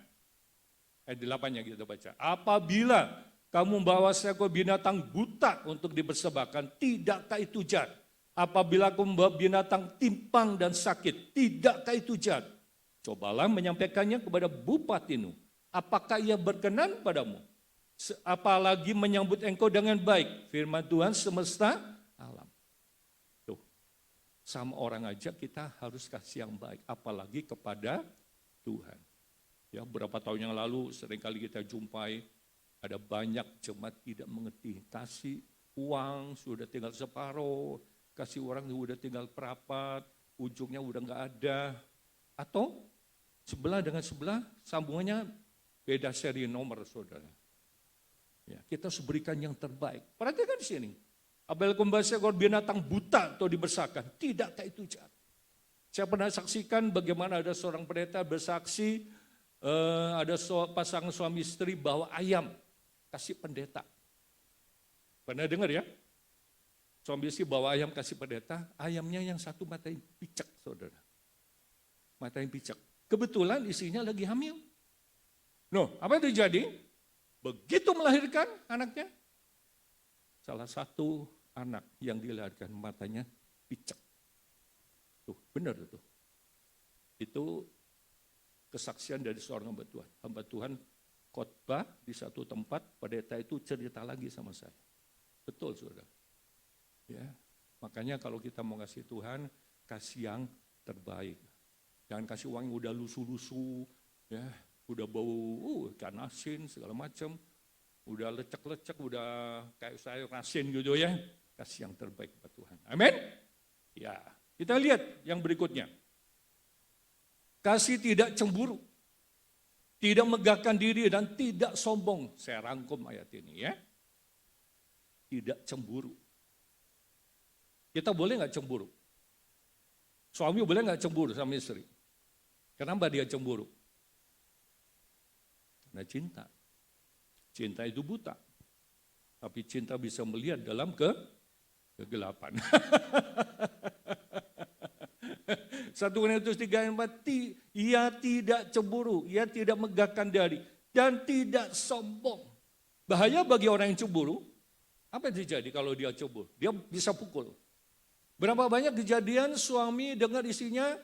Ayat 8-nya kita baca. Apabila kamu membawa seekor binatang buta untuk dipersembahkan, tidakkah itu jahat? Apabila kamu membawa binatang timpang dan sakit, tidakkah itu jahat? Cobalah menyampaikannya kepada bupatimu. Apakah ia berkenan padamu? Apalagi menyambut engkau dengan baik. Firman Tuhan semesta alam. Tuh. sama orang aja kita harus kasih yang baik, apalagi kepada Tuhan. Ya, beberapa tahun yang lalu seringkali kita jumpai ada banyak jemaat tidak mengerti, kasih uang sudah tinggal separuh, kasih orang sudah tinggal perapat, ujungnya udah nggak ada, atau sebelah dengan sebelah sambungannya beda seri nomor, saudara. Ya, kita harus berikan yang terbaik. Perhatikan di sini. Abel kembali seekor binatang buta atau dibesarkan. Tidakkah itu jahat? Saya pernah saksikan bagaimana ada seorang pendeta bersaksi, ada pasangan suami istri bawa ayam, kasih pendeta. Pernah dengar ya? Suami istri bawa ayam kasih pendeta, ayamnya yang satu matanya picak, saudara. Matanya picak. Kebetulan isinya lagi hamil. Noh, apa yang terjadi? Begitu melahirkan anaknya, salah satu anak yang dilahirkan matanya picak. Tuh, benar itu. Itu kesaksian dari seorang hamba Tuhan. Hamba Tuhan khotbah di satu tempat, pendeta itu cerita lagi sama saya. Betul, saudara. Ya, makanya kalau kita mau kasih Tuhan, kasih yang terbaik. Jangan kasih uang yang udah lusuh-lusuh, ya, udah bau ikan asin segala macam, udah lecek-lecek, udah kayak sayur asin gitu ya. Kasih yang terbaik buat Tuhan. Amin. Ya, kita lihat yang berikutnya. Kasih tidak cemburu, tidak megahkan diri dan tidak sombong. Saya rangkum ayat ini ya. Tidak cemburu. Kita boleh nggak cemburu? Suami boleh nggak cemburu sama istri? Kenapa dia cemburu? Karena cinta. Cinta itu buta. Tapi cinta bisa melihat dalam kegelapan. 1 Korintus 3 ayat 4, ia tidak cemburu, ia tidak megahkan diri, dan tidak sombong. Bahaya bagi orang yang cemburu, apa yang terjadi kalau dia cemburu? Dia bisa pukul. Berapa banyak kejadian suami dengar istrinya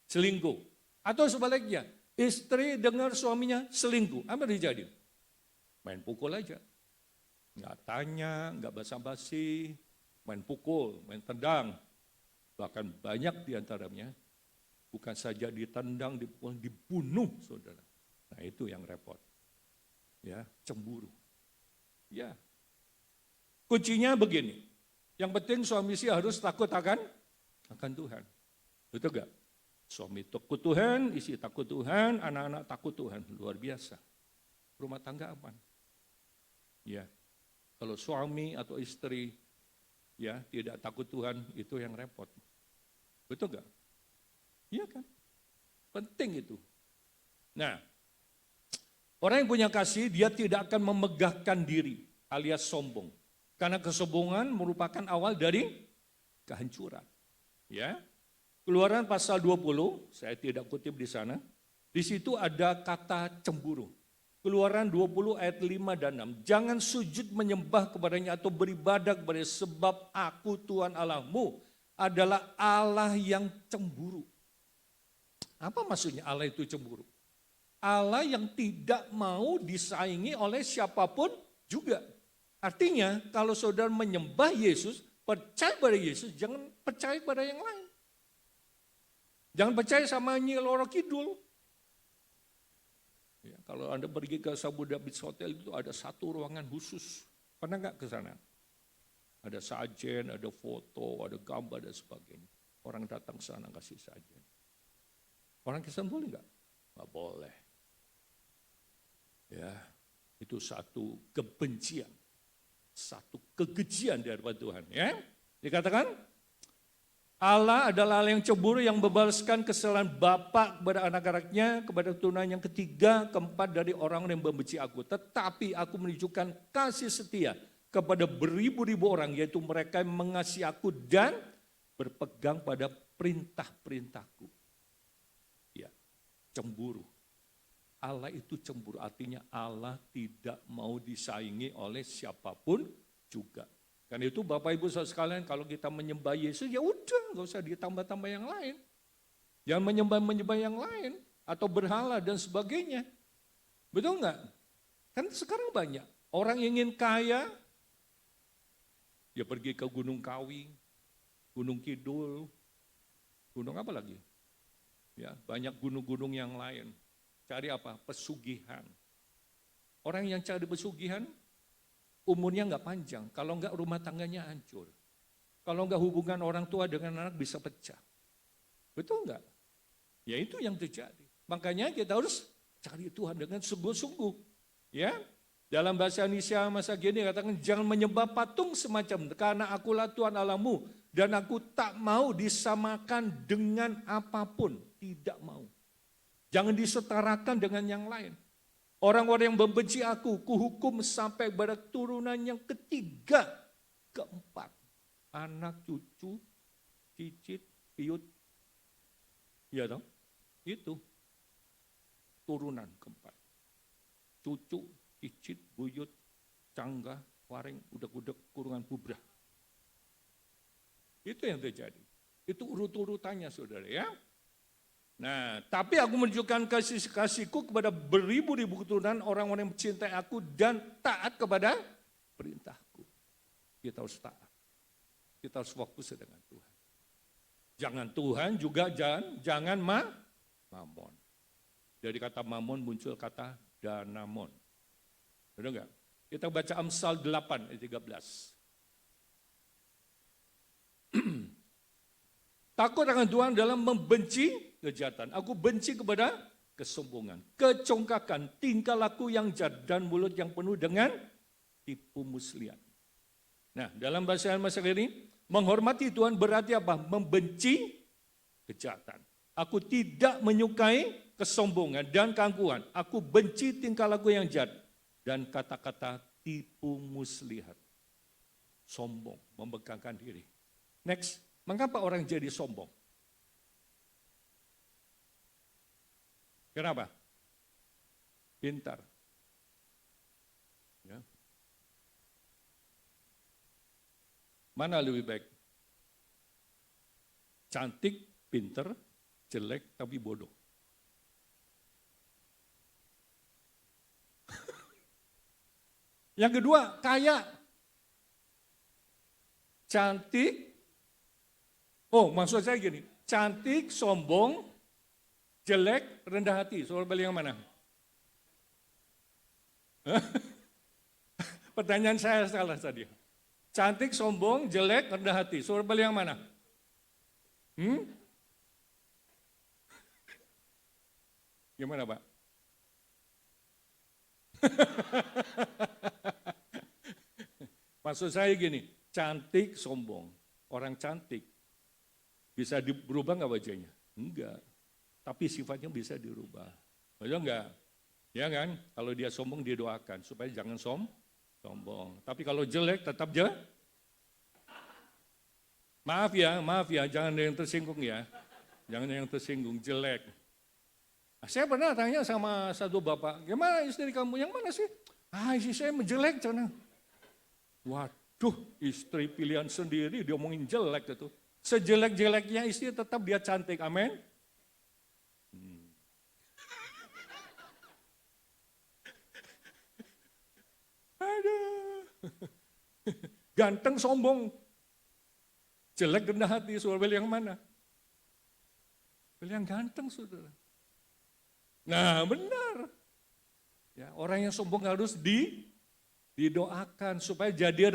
selingkuh. Atau sebaliknya, istri dengar suaminya selingkuh. Apa yang terjadi? Main pukul aja. Nggak tanya, nggak basa-basi, main pukul, main tendang. Bahkan banyak diantaranya bukan saja ditendang, dipukul, dibunuh, saudara. Nah itu yang repot. Ya, cemburu. Ya. Kuncinya begini. Yang penting suami istri harus takut akan Tuhan. Betul gak? Suami takut Tuhan, istri takut Tuhan, anak-anak takut Tuhan. Luar biasa. Rumah tangga aman. Ya. Kalau suami atau istri ya tidak takut Tuhan, itu yang repot. Betul gak? Iya kan? Penting itu. Nah, orang yang punya kasih, dia tidak akan memegahkan diri alias sombong. Karena kesombongan merupakan awal dari kehancuran. Ya. Keluaran pasal 20, saya tidak kutip di sana. Di situ ada kata cemburu. Keluaran 20 ayat 5 dan 6. Jangan sujud menyembah kepadanya atau beribadah kepadanya sebab aku Tuhan Allahmu adalah Allah yang cemburu. Apa maksudnya Allah itu cemburu? Allah yang tidak mau disaingi oleh siapapun juga. Artinya kalau saudara menyembah Yesus, percaya pada Yesus, jangan percaya pada yang lain. Jangan percaya sama Nyi Loro Kidul. Ya, kalau Anda pergi ke Sabu David Hotel itu ada satu ruangan khusus. Pernah nggak ke sana? Ada sajen, ada foto, ada gambar dan sebagainya. Orang datang ke sana kasih sajen. Orang Kristen boleh nggak? Nggak boleh. Ya, itu satu kebencian, satu kekejian dari Tuhan. Ya, dikatakan Allah adalah Allah yang cemburu yang membalaskan kesalahan bapa kepada anak-anaknya, kepada keturunan yang ketiga, keempat dari orang yang membenci aku. Tetapi aku menunjukkan kasih setia kepada beribu-ribu orang, yaitu mereka yang mengasihi aku dan berpegang pada perintah-perintahku. Ya, cemburu. Allah itu cemburu, artinya Allah tidak mau disaingi oleh siapapun juga. Karena itu Bapak Ibu saudara sekalian, kalau kita menyembah Yesus ya udah, nggak usah ditambah-tambah yang lain. Jangan menyembah yang lain atau berhala dan sebagainya. Betul nggak? Kan sekarang banyak orang ingin kaya, dia pergi ke Gunung Kawi, Gunung Kidul, Gunung apa lagi? Ya, banyak gunung-gunung yang lain. Cari apa? Pesugihan. Orang yang cari pesugihan, umurnya nggak panjang. Kalau nggak rumah tangganya hancur. Kalau nggak hubungan orang tua dengan anak bisa pecah. Betul nggak? Ya itu yang terjadi. Makanya kita harus cari Tuhan dengan sungguh-sungguh. Ya, dalam bahasa Indonesia masa kini katakan jangan menyembah patung semacam karena akulah Tuhan Allahmu dan aku tak mau disamakan dengan apapun, tidak mau. Jangan disetarakan dengan yang lain. Orang-orang yang membenci aku, kuhukum sampai pada turunan yang ketiga, keempat. Anak, cucu, cicit, piut. Ya dong, itu turunan keempat. Cucu, cicit, buyut, cangga, waring, udek-udek, kurungan bubrah. Itu yang terjadi. Itu urut-urutannya saudara ya. Nah, tapi aku menunjukkan kasih-kasihku kepada beribu-ribu keturunan orang-orang yang mencintai aku dan taat kepada perintahku. Kita harus taat. Kita harus fokus dengan Tuhan. Jangan Tuhan juga jangan mamon. Dari kata mamon muncul kata danamon. Benar enggak? Kita baca Amsal 8 ayat 13. Takut akan Tuhan dalam membenci kejahatan. Aku benci kepada kesombongan, kecongkakan, tingkah laku yang jahat dan mulut yang penuh dengan tipu muslihat. Nah, dalam bahasa ini, menghormati Tuhan berarti apa? Membenci kejahatan. Aku tidak menyukai kesombongan dan keangkuhan. Aku benci tingkah laku yang jahat dan kata-kata tipu muslihat. Sombong, membanggakan diri. Next, mengapa orang jadi sombong? Kenapa? Pintar. Ya. Mana lebih baik? Cantik, pintar, jelek, tapi bodoh. Yang kedua, kaya. Cantik. Oh, maksud saya gini, cantik, sombong, jelek, rendah hati. Saudara beli yang mana? Pertanyaan saya salah tadi. Cantik, sombong, jelek, rendah hati. Saudara beli yang mana? Gimana, Pak? Maksud saya gini, cantik, sombong. Orang cantik bisa berubah nggak wajahnya? Enggak. Tapi sifatnya bisa dirubah. Betul enggak? Ya kan? Kalau dia sombong dia doakan supaya jangan sombong. Tapi kalau jelek tetap jelek. Maaf ya, jangan ada yang tersinggung ya. Jangan ada yang tersinggung, jelek. Nah, saya pernah tanya sama satu bapak, gimana istri kamu, yang mana sih? Istri saya menjelek. Waduh, istri pilihan sendiri diomongin jelek itu. Sejelek-jeleknya istri tetap dia cantik, amin. Aduh. Ganteng sombong. Jelek rendah hati, saudara pilih yang mana? Pilih yang ganteng, saudara. Nah, benar. Ya, orang yang sombong harus didoakan supaya jadi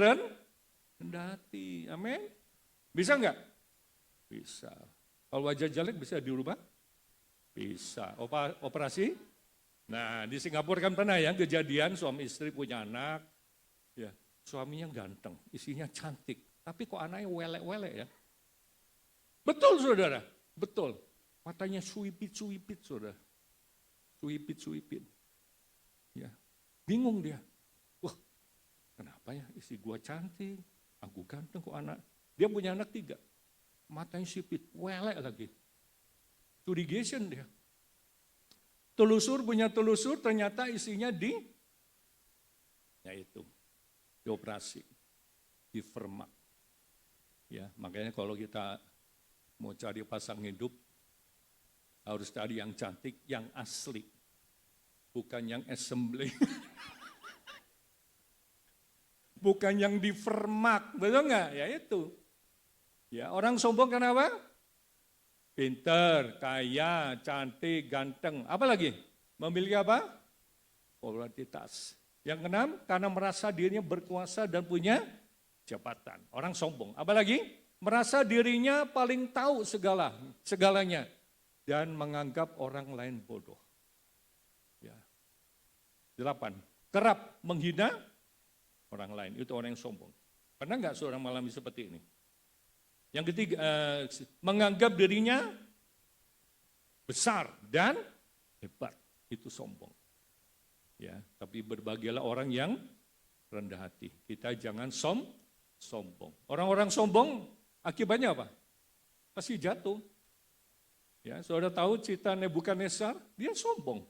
rendah hati. Amin. Bisa enggak? Bisa. Kalau wajah jelek bisa dirubah? Bisa. Operasi? Nah, di Singapura kan pernah ya kejadian suami istri punya anak, ya suaminya ganteng, istrinya cantik, tapi kok anaknya welek-welek ya. Betul saudara, betul. Matanya suipit-suipit saudara, suipit-suipit. Ya, bingung dia. Wah, kenapa ya istri gua cantik, aku ganteng kok anak. Dia punya anak 3, matanya sipit, welek lagi. Curigation dia. Punya telusur, ternyata isinya dioperasi, difermak. Ya, makanya kalau kita mau cari pasang hidup, harus cari yang cantik, yang asli, bukan yang assembly, bukan yang difermak, betul nggak? Ya itu. Ya, orang sombong kenapa? Pinter, kaya, cantik, ganteng. Apa lagi? Memiliki apa? Popularitas. Yang keenam, karena merasa dirinya berkuasa dan punya jabatan. Orang sombong. Apa lagi? Merasa dirinya paling tahu segalanya. Dan menganggap orang lain bodoh. Ya. 8. Kerap menghina orang lain. Itu orang yang sombong. Pernah nggak seorang mengalami seperti ini? Yang ketiga, menganggap dirinya besar dan hebat. Itu sombong. Ya, tapi berbahagialah orang yang rendah hati. Kita jangan sombong. Orang-orang sombong akibatnya apa? Pasti jatuh. Ya, saudara tahu cerita Nebukadnezar, dia sombong.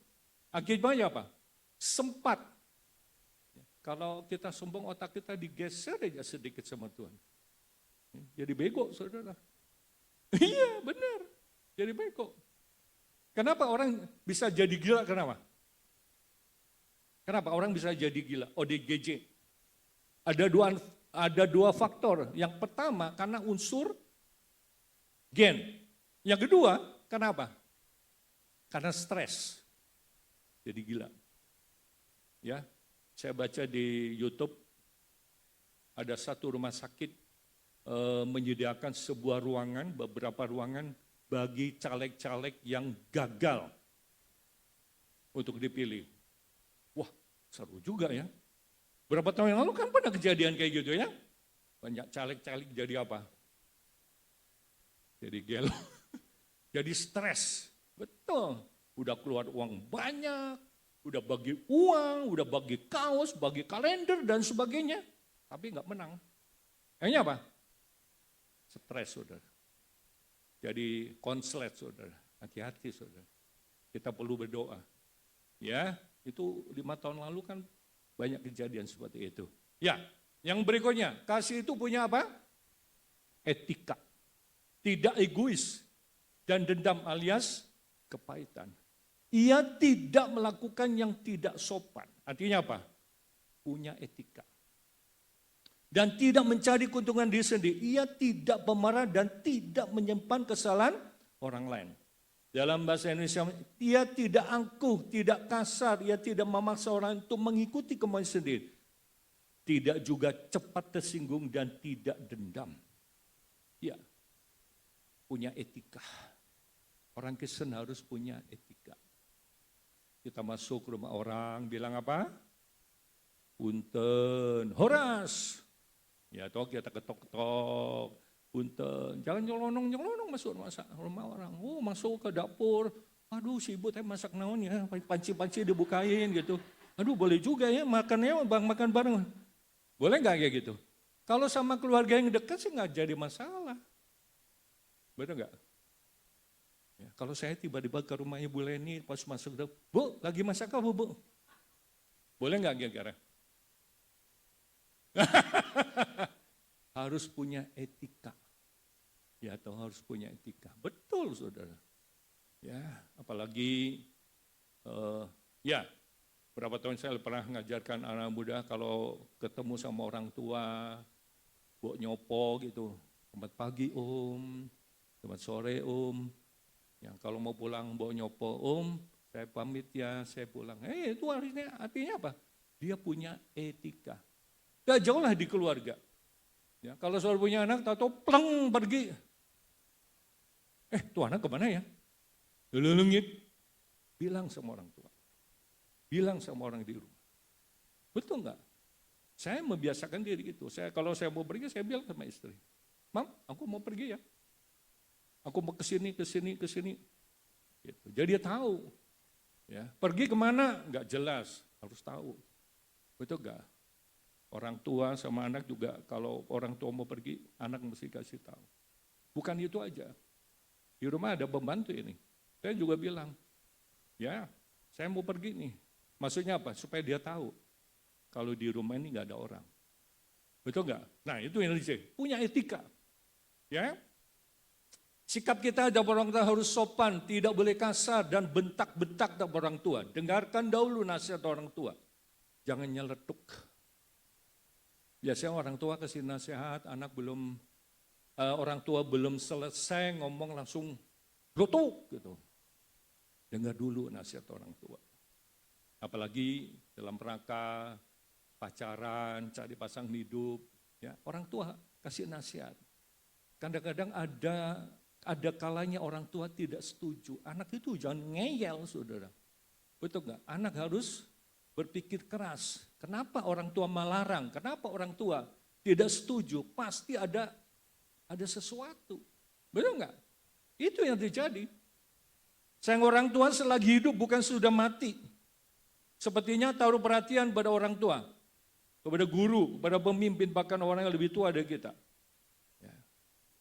Akibatnya apa? Sempat. Ya, kalau kita sombong, otak kita digeser aja sedikit sama Tuhan. Ya, jadi bego, saudara. Iya, benar. Jadi bego. Kenapa orang bisa jadi gila? Kenapa orang bisa jadi gila? ODGJ. Ada dua faktor. Yang pertama karena unsur gen. Yang kedua, kenapa? Karena stres. Jadi gila. Ya, saya baca di YouTube ada satu rumah sakit menyediakan sebuah ruangan, beberapa ruangan bagi caleg-caleg yang gagal untuk dipilih. Wah, seru juga ya. Berapa tahun yang lalu kan pernah kejadian kayak gitu ya. Banyak caleg-caleg jadi apa? Jadi gelo. Jadi stres. Betul. Udah keluar uang banyak, udah bagi uang, udah bagi kaos, bagi kalender dan sebagainya. Tapi nggak menang. Akhirnya apa? Stres, saudara. Jadi konslet, saudara. Hati-hati, saudara. Kita perlu berdoa. Ya, itu 5 tahun lalu kan banyak kejadian seperti itu. Ya, yang berikutnya, kasih itu punya apa? Etika. Tidak egois dan dendam alias kepahitan. Ia tidak melakukan yang tidak sopan. Artinya apa? Punya etika. Dan tidak mencari keuntungan diri sendiri. Ia tidak pemarah dan tidak menyimpan kesalahan orang lain. Dalam bahasa Indonesia, ia tidak angkuh, tidak kasar, ia tidak memaksa orang untuk mengikuti kemauan sendiri. Tidak juga cepat tersinggung dan tidak dendam. Ya, punya etika. Orang Kristen harus punya etika. Kita masuk ke rumah orang, bilang apa? Punten, horas. Ya toh kita ketok-ketok, punten, jangan nyelonong masuk rumah orang. Oh masuk ke dapur, aduh si ibu teh masak naon ya, panci-panci dibukain gitu. Aduh boleh juga ya makannya makan bareng. Boleh nggak kayak gitu? Kalau sama keluarga yang dekat sih nggak jadi masalah. Betul nggak? Ya, kalau saya tiba-tiba ke rumah Ibu Leni pas masuk, Bu lagi masak apa Bu? Boleh nggak kira-kira? Harus punya etika. Ya, atau harus punya etika. Betul, saudara. Ya, apalagi ya, berapa tahun saya pernah mengajarkan anak muda kalau ketemu sama orang tua, buat nyopo gitu. Selamat pagi Om, selamat sore Om. Yang kalau mau pulang bawa nyopo Om, saya pamit ya, saya pulang. Itu artinya apa? Dia punya etika. Gak jauh lah di keluarga. Ya, kalau saudara punya anak, tahu pleng pergi. Tuh anak kemana ya? Lelengit. Bilang sama orang tua. Bilang sama orang di rumah. Betul enggak? Saya membiasakan diri gitu. Kalau saya mau pergi, saya bilang sama istri. Mam, aku mau pergi ya. Aku mau kesini. Gitu. Jadi dia tahu. Ya, pergi kemana? Enggak jelas. Harus tahu. Betul enggak? Orang tua sama anak juga kalau orang tua mau pergi, anak mesti kasih tahu. Bukan itu aja. Di rumah ada pembantu ini. Saya juga bilang, ya saya mau pergi nih. Maksudnya apa? Supaya dia tahu kalau di rumah ini nggak ada orang. Betul nggak? Nah itu yang punya etika. Ya, sikap kita ada orang tua harus sopan, tidak boleh kasar dan bentak-bentak terhadap orang tua. Dengarkan dahulu nasihat orang tua. Jangan nyeletuk. Biasanya orang tua kasih nasihat, orang tua belum selesai ngomong langsung tutup gitu. Dengar dulu nasihat orang tua. Apalagi dalam rangka pacaran, cari pasang hidup, ya, orang tua kasih nasihat. Kadang-kadang ada kalanya orang tua tidak setuju. Anak itu jangan ngeyel, saudara. Betul nggak? Anak harus berpikir keras. Kenapa orang tua melarang? Kenapa orang tua tidak setuju? Pasti ada sesuatu. Betul nggak? Itu yang terjadi. Sayang orang tua selagi hidup bukan sudah mati. Sepertinya taruh perhatian pada orang tua, kepada guru, kepada pemimpin, bahkan orang yang lebih tua dari kita. Ya.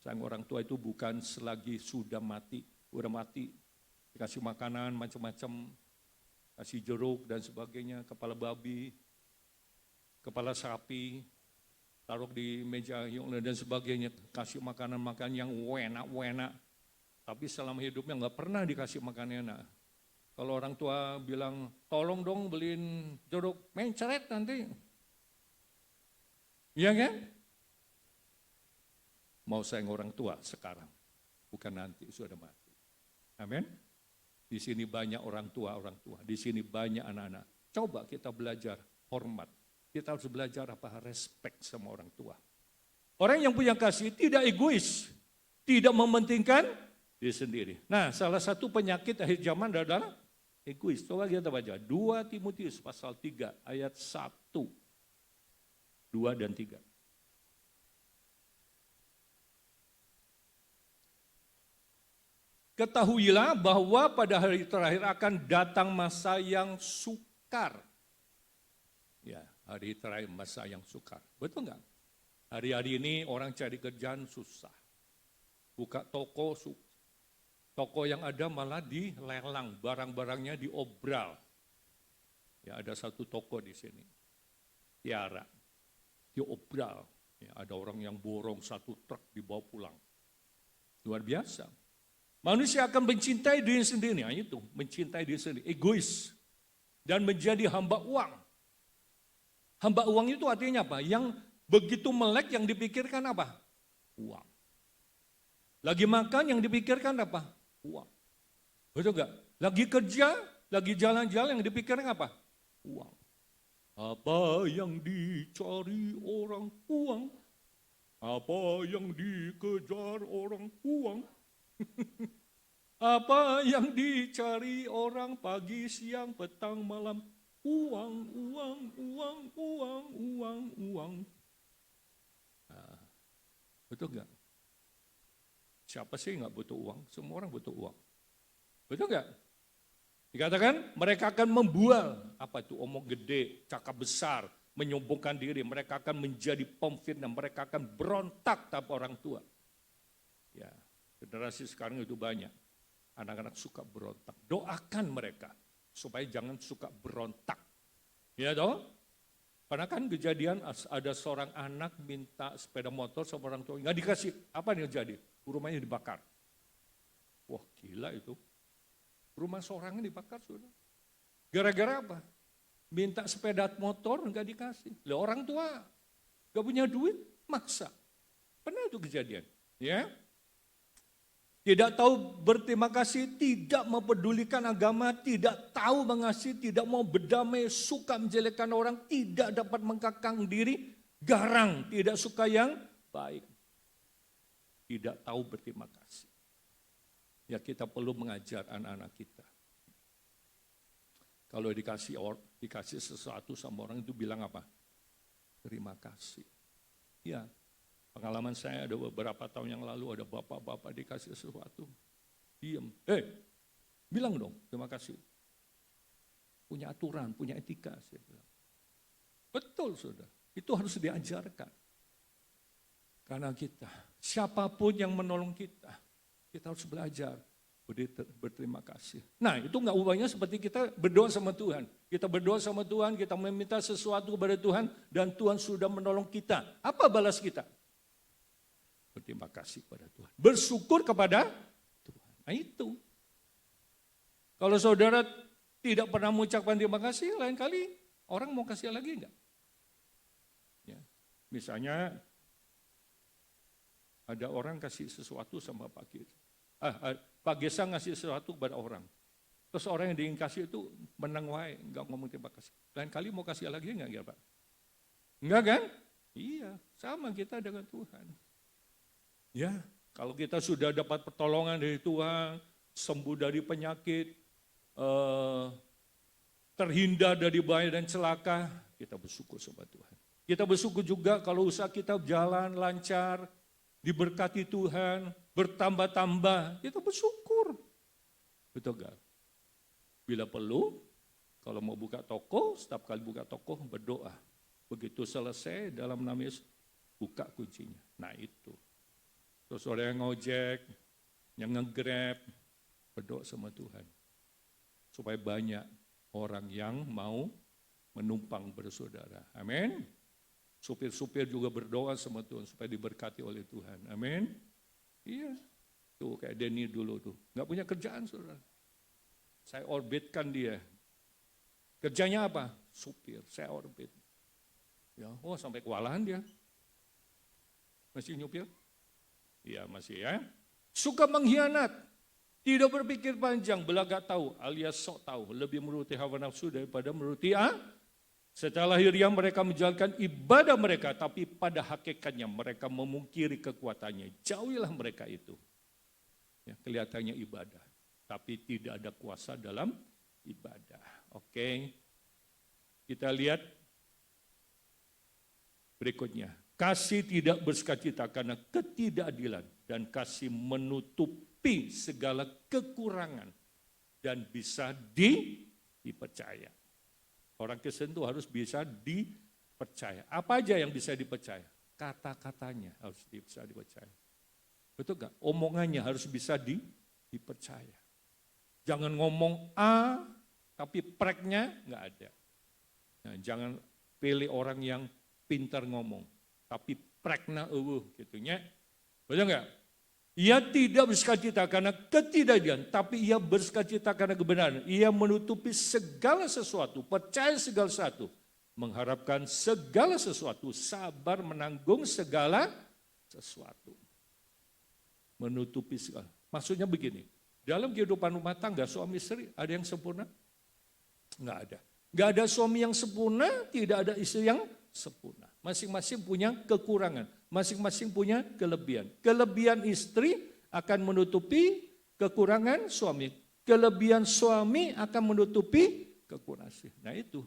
Sayang orang tua itu bukan selagi sudah mati, dikasih makanan macam-macam, kasih jeruk dan sebagainya, kepala babi, kepala sapi, taruh di meja dan sebagainya, kasih makanan-makanan yang enak-enak. Tapi selama hidupnya nggak pernah dikasih makanan enak. Kalau orang tua bilang, tolong dong beliin jeruk, mencret nanti. Iya kan? Mau sayang orang tua sekarang, bukan nanti, sudah mati. Amin. Di sini banyak orang tua, di sini banyak anak-anak. Coba kita belajar hormat. Kita harus belajar respect sama orang tua. Orang yang punya kasih tidak egois, tidak mementingkan diri sendiri. Nah, salah satu penyakit akhir zaman adalah egois. Coba kita baca 2 Timotius pasal 3 ayat 1, 2 dan 3. Ketahuilah bahwa pada hari terakhir akan datang masa yang sukar. Ya, hari terakhir masa yang sukar. Betul enggak? Hari-hari ini orang cari kerjaan susah. Buka toko, toko yang ada malah dilelang, barang-barangnya diobral. Ya, ada satu toko di sini, Tiara, diobral. Ya, ada orang yang borong 1 truk dibawa pulang. Luar biasa. Manusia akan mencintai diri sendiri, nah itu, mencintai diri sendiri, egois. Dan menjadi hamba uang. Hamba uang itu artinya apa? Yang begitu melek yang dipikirkan apa? Uang. Lagi makan yang dipikirkan apa? Uang. Betul enggak? Lagi kerja, lagi jalan-jalan yang dipikirkan apa? Uang. Apa yang dicari orang uang? Apa yang dikejar orang uang? Apa yang dicari orang pagi, siang, petang, malam? Uang, uang, uang, uang, uang, uang. Nah, betul enggak? Siapa sih enggak butuh uang? Semua orang butuh uang. Betul enggak? Dikatakan mereka akan membual, apa itu, omong gede, cakap besar, menyombongkan diri. Mereka akan menjadi pemfitnah, mereka akan berontak tanpa orang tua. Ya. Generasi sekarang itu banyak, anak-anak suka berontak. Doakan mereka supaya jangan suka berontak. Ya toh? Karena kan kejadian ada seorang anak minta sepeda motor sama orang tua, nggak dikasih. Apa yang terjadi? Rumahnya dibakar. Wah gila itu. Rumah seorang dibakar sudah. Gara-gara apa? Minta sepeda motor nggak dikasih. Lah orang tua nggak punya duit, maksa. Pernah itu kejadian. Ya. Tidak tahu berterima kasih, tidak mempedulikan agama, tidak tahu mengasihi, tidak mau berdamai, suka menjelekkan orang, tidak dapat mengkekang diri, garang, tidak suka yang baik. Tidak tahu berterima kasih. Ya kita perlu mengajar anak-anak kita. Kalau dikasih sesuatu sama orang itu bilang apa? Terima kasih. Ya. Pengalaman saya ada beberapa tahun yang lalu ada bapak-bapak dikasih sesuatu, diam. Bilang dong terima kasih. Punya aturan, punya etika. Saya bilang. Betul sudah, itu harus diajarkan. Karena kita, siapapun yang menolong kita harus belajar berterima kasih. Nah itu nggak ubahnya seperti kita berdoa sama Tuhan. Kita berdoa sama Tuhan, kita meminta sesuatu kepada Tuhan, dan Tuhan sudah menolong kita. Apa balas kita? Berterima kasih kepada Tuhan. Bersyukur kepada Tuhan. Nah itu. Kalau saudara tidak pernah mengucapkan terima kasih, lain kali orang mau kasih lagi enggak? Ya. Misalnya ada orang kasih sesuatu sama Pak Kir. Pak Gesa ngasih sesuatu kepada orang. Terus orang yang ingin kasih itu menang wae, enggak ngomong terima kasih. Lain kali mau kasih lagi enggak ya Pak? Enggak kan? Iya, sama kita dengan Tuhan. Ya, kalau kita sudah dapat pertolongan dari Tuhan, sembuh dari penyakit, terhindar dari bahaya dan celaka, kita bersyukur sama Tuhan. Kita bersyukur juga kalau usaha kita jalan lancar, diberkati Tuhan, bertambah-tambah, kita bersyukur. Betul gak? Bila perlu, kalau mau buka toko, setiap kali buka toko berdoa. Begitu selesai dalam nama Yesus, buka kuncinya. Nah itu. Terus orang yang ngojek, yang nge-grab, berdoa sama Tuhan. Supaya banyak orang yang mau menumpang bersaudara. Amin. Supir-supir juga berdoa sama Tuhan supaya diberkati oleh Tuhan. Amin. Iya. Tuh kayak Denny dulu tuh. Nggak punya kerjaan saudara. Saya orbitkan dia. Kerjanya apa? Supir, saya orbit. Ya, oh sampai kewalahan dia. Masih nyupir? Iya masih ya. Suka mengkhianat. Tidak berpikir panjang, belagak tahu alias sok tahu. Lebih menuruti hawa nafsu daripada menuruti Setelah lahiriah mereka menjalankan ibadah mereka, tapi pada hakikatnya mereka memungkiri kekuatannya. Jauhilah mereka itu. Ya, kelihatannya ibadah, tapi tidak ada kuasa dalam ibadah. Oke, kita lihat berikutnya. Kasih tidak bersukacita karena ketidakadilan dan kasih menutupi segala kekurangan dan bisa dipercaya. Orang Kristen itu harus bisa dipercaya. Apa aja yang bisa dipercaya? Kata-katanya harus bisa dipercaya. Betul gak? Omongannya harus bisa dipercaya. Jangan ngomong A, tapi preknya nggak ada. Nah, jangan pilih orang yang pintar ngomong, tapi preknya gitunya. Betul nggak? Ia tidak bersukacita karena ketidakadilan, tapi ia bersukacita karena kebenaran. Ia menutupi segala sesuatu, percaya segala sesuatu, mengharapkan segala sesuatu, sabar menanggung segala sesuatu. Menutupi segala. Maksudnya begini, dalam kehidupan rumah tangga suami istri ada yang sempurna? Enggak ada. Enggak ada suami yang sempurna, tidak ada istri yang sempurna. Masing-masing punya kekurangan, masing-masing punya kelebihan. Kelebihan istri akan menutupi kekurangan suami. Kelebihan suami akan menutupi kekurangan istri. Nah itu,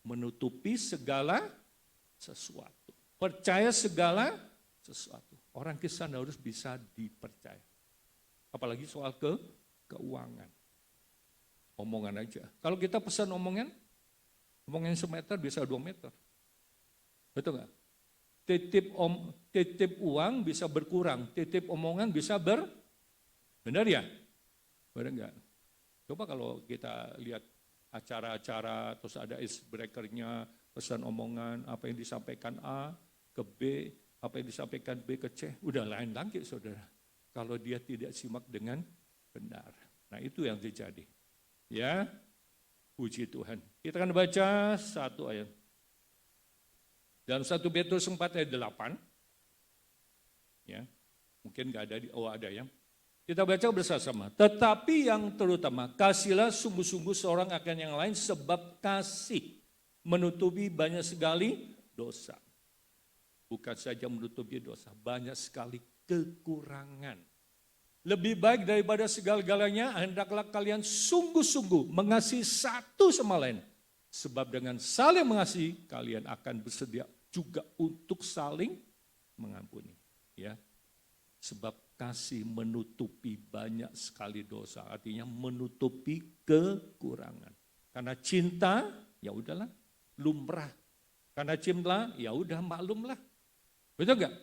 menutupi segala sesuatu. Percaya segala sesuatu. Orang Kristen harus bisa dipercaya. Apalagi soal keuangan. Omongan aja. Kalau kita pesan omongan semeter bisa 2 meter. Betul nggak? Titip uang bisa berkurang, titip omongan bisa benar ya? Benar nggak? Coba kalau kita lihat acara-acara, terus ada icebreaker-nya, pesan omongan, apa yang disampaikan A ke B, apa yang disampaikan B ke C, udah lain lagi saudara. Kalau dia tidak simak dengan benar. Nah itu yang terjadi. Ya, puji Tuhan. Kita akan baca satu ayat. Dalam 1 Petrus 4 ayat 8, ya, mungkin nggak ada, ada ya. Kita baca bersama-sama. Tetapi yang terutama, kasihlah sungguh-sungguh seorang akan yang lain sebab kasih menutupi banyak sekali dosa. Bukan saja menutupi dosa, banyak sekali kekurangan. Lebih baik daripada segala-galanya, hendaklah kalian sungguh-sungguh mengasihi satu sama lain. Sebab dengan saling mengasihi, kalian akan bersedia juga untuk saling mengampuni. Ya, sebab kasih menutupi banyak sekali dosa, artinya menutupi kekurangan. Karena cinta, ya udahlah, lumrah. Karena cinta, ya udah maklumlah. Betul enggak?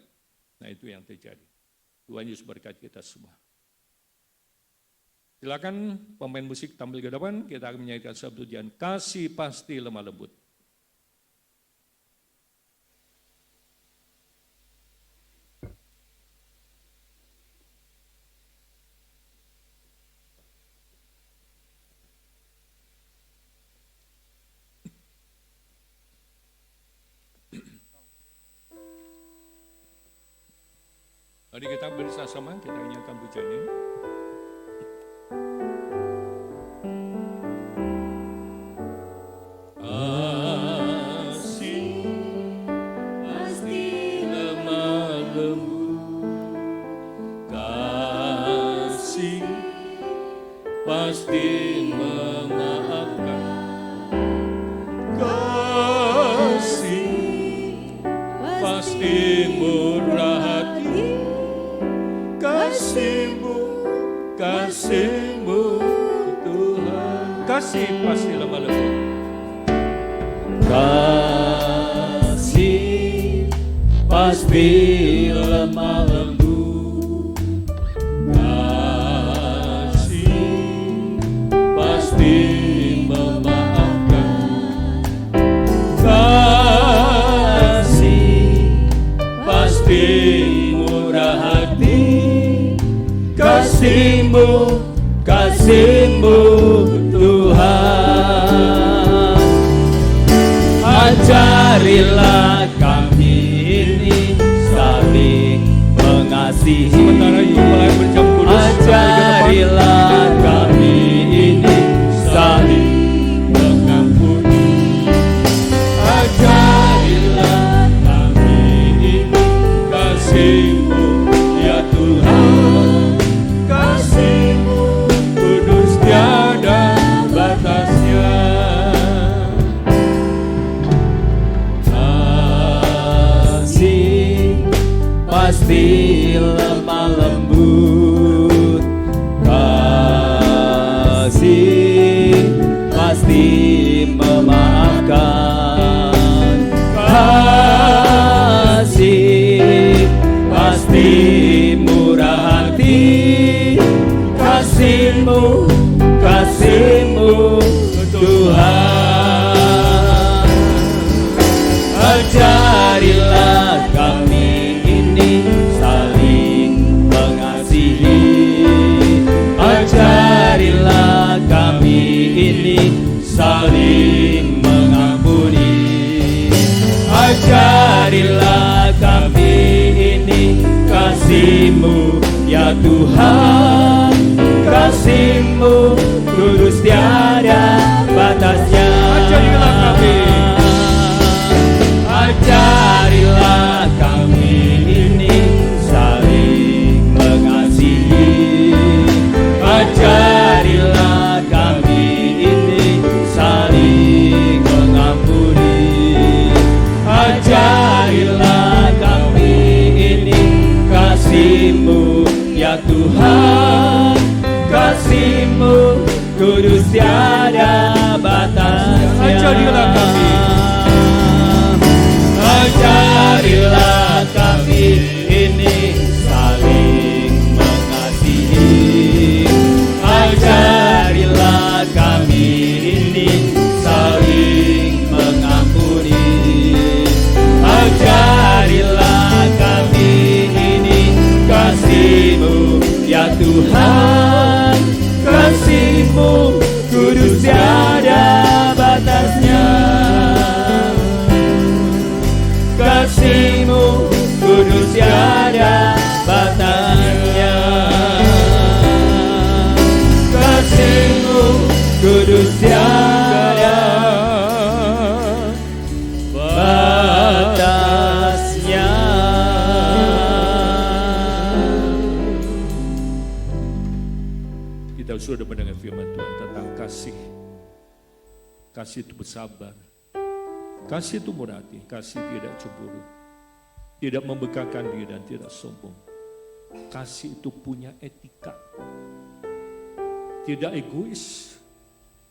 Nah itu yang terjadi. Tuhan Yesus berkati kita semua. Silakan pemain musik tampil ke depan, kita akan menyanyikan satu pujian Kasih Pasti Lemah Lembut. Mari kita bersama-sama kita nyanyikan pujian ini. pasti memaafkan. Kasih pasti murah hati. Kasih-Mu, kasih-Mu Tuhan. Kasih pasti lemah lembut. Kasih pasti lemah lembut. Kasih pasti memaafkan. Kasih pasti murah hati. Kasih-Mu, kasih-Mu Tuhan. Ajarilah kami ini saling mengasihi. Sementara itu mulai berjam kudus. Ajarilah kami ini saling mengampuni. Ajarilah kami ini kasih-Mu ya Tuhan. Kasih-Mu kudus tiada batasnya. Kasih pasti lemah lembut. Kasih pasti memaafkan. Kasih pasti murah hati. Kasih-Mu, kasih-Mu Tuhan. Ajarilah kami ini saling mengasihi. Ajarilah kami ini saling mengampuni. Ajarilah kami ini kasih-Mu ya Tuhan. Kasih-Mu kudus tiada batasnya. Ajarilah kami. Ajarilah kami ini saling mengasihi. Ajarilah kami ini saling mengampuni. Ajarilah kami ini kasih-Mu ya Tuhan. Kasih-Mu kudus tiada batasnya. Ajarilah kami. Ajarilah kami ini saling mengasihi. Ajarilah kami ini saling mengampuni. Ajarilah kami ini kasih-Mu ya Tuhan. Kasih-Mu kudus tiada batasnya. Kasih-Mu kudus tiada batasnya. Kasih-Mu kudus tiada batasnya. Kita sudah mendengar firman Tuhan tentang kasih. Kasih itu bersabar. Kasih itu murah hati, kasih tidak cemburu, tidak membanggakan diri dan tidak sombong. Kasih itu punya etika, tidak egois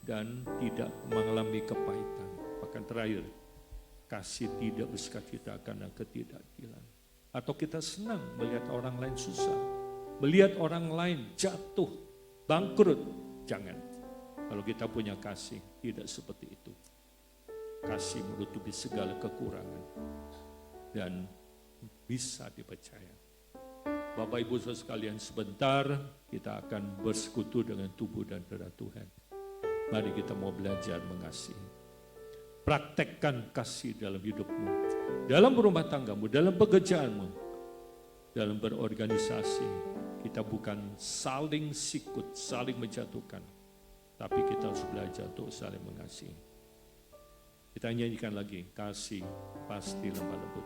dan tidak mengalami kepahitan. Bahkan terakhir, kasih tidak bersukacita karena ketidakadilan. Atau kita senang melihat orang lain susah, melihat orang lain jatuh, bangkrut. Jangan. Kalau kita punya kasih, tidak seperti itu. Kasih menutupi segala kekurangan dan bisa dipercaya. Bapak Ibu Saudara sekalian, sebentar kita akan bersekutu dengan tubuh dan darah Tuhan. Mari kita mau belajar mengasihi. Praktekkan kasih dalam hidupmu, dalam rumah tanggamu, dalam pekerjaanmu, dalam berorganisasi. Kita bukan saling sikut, saling menjatuhkan, tapi kita harus belajar untuk saling mengasihi. Kita nyanyikan lagi, kasih pasti lemah lembut.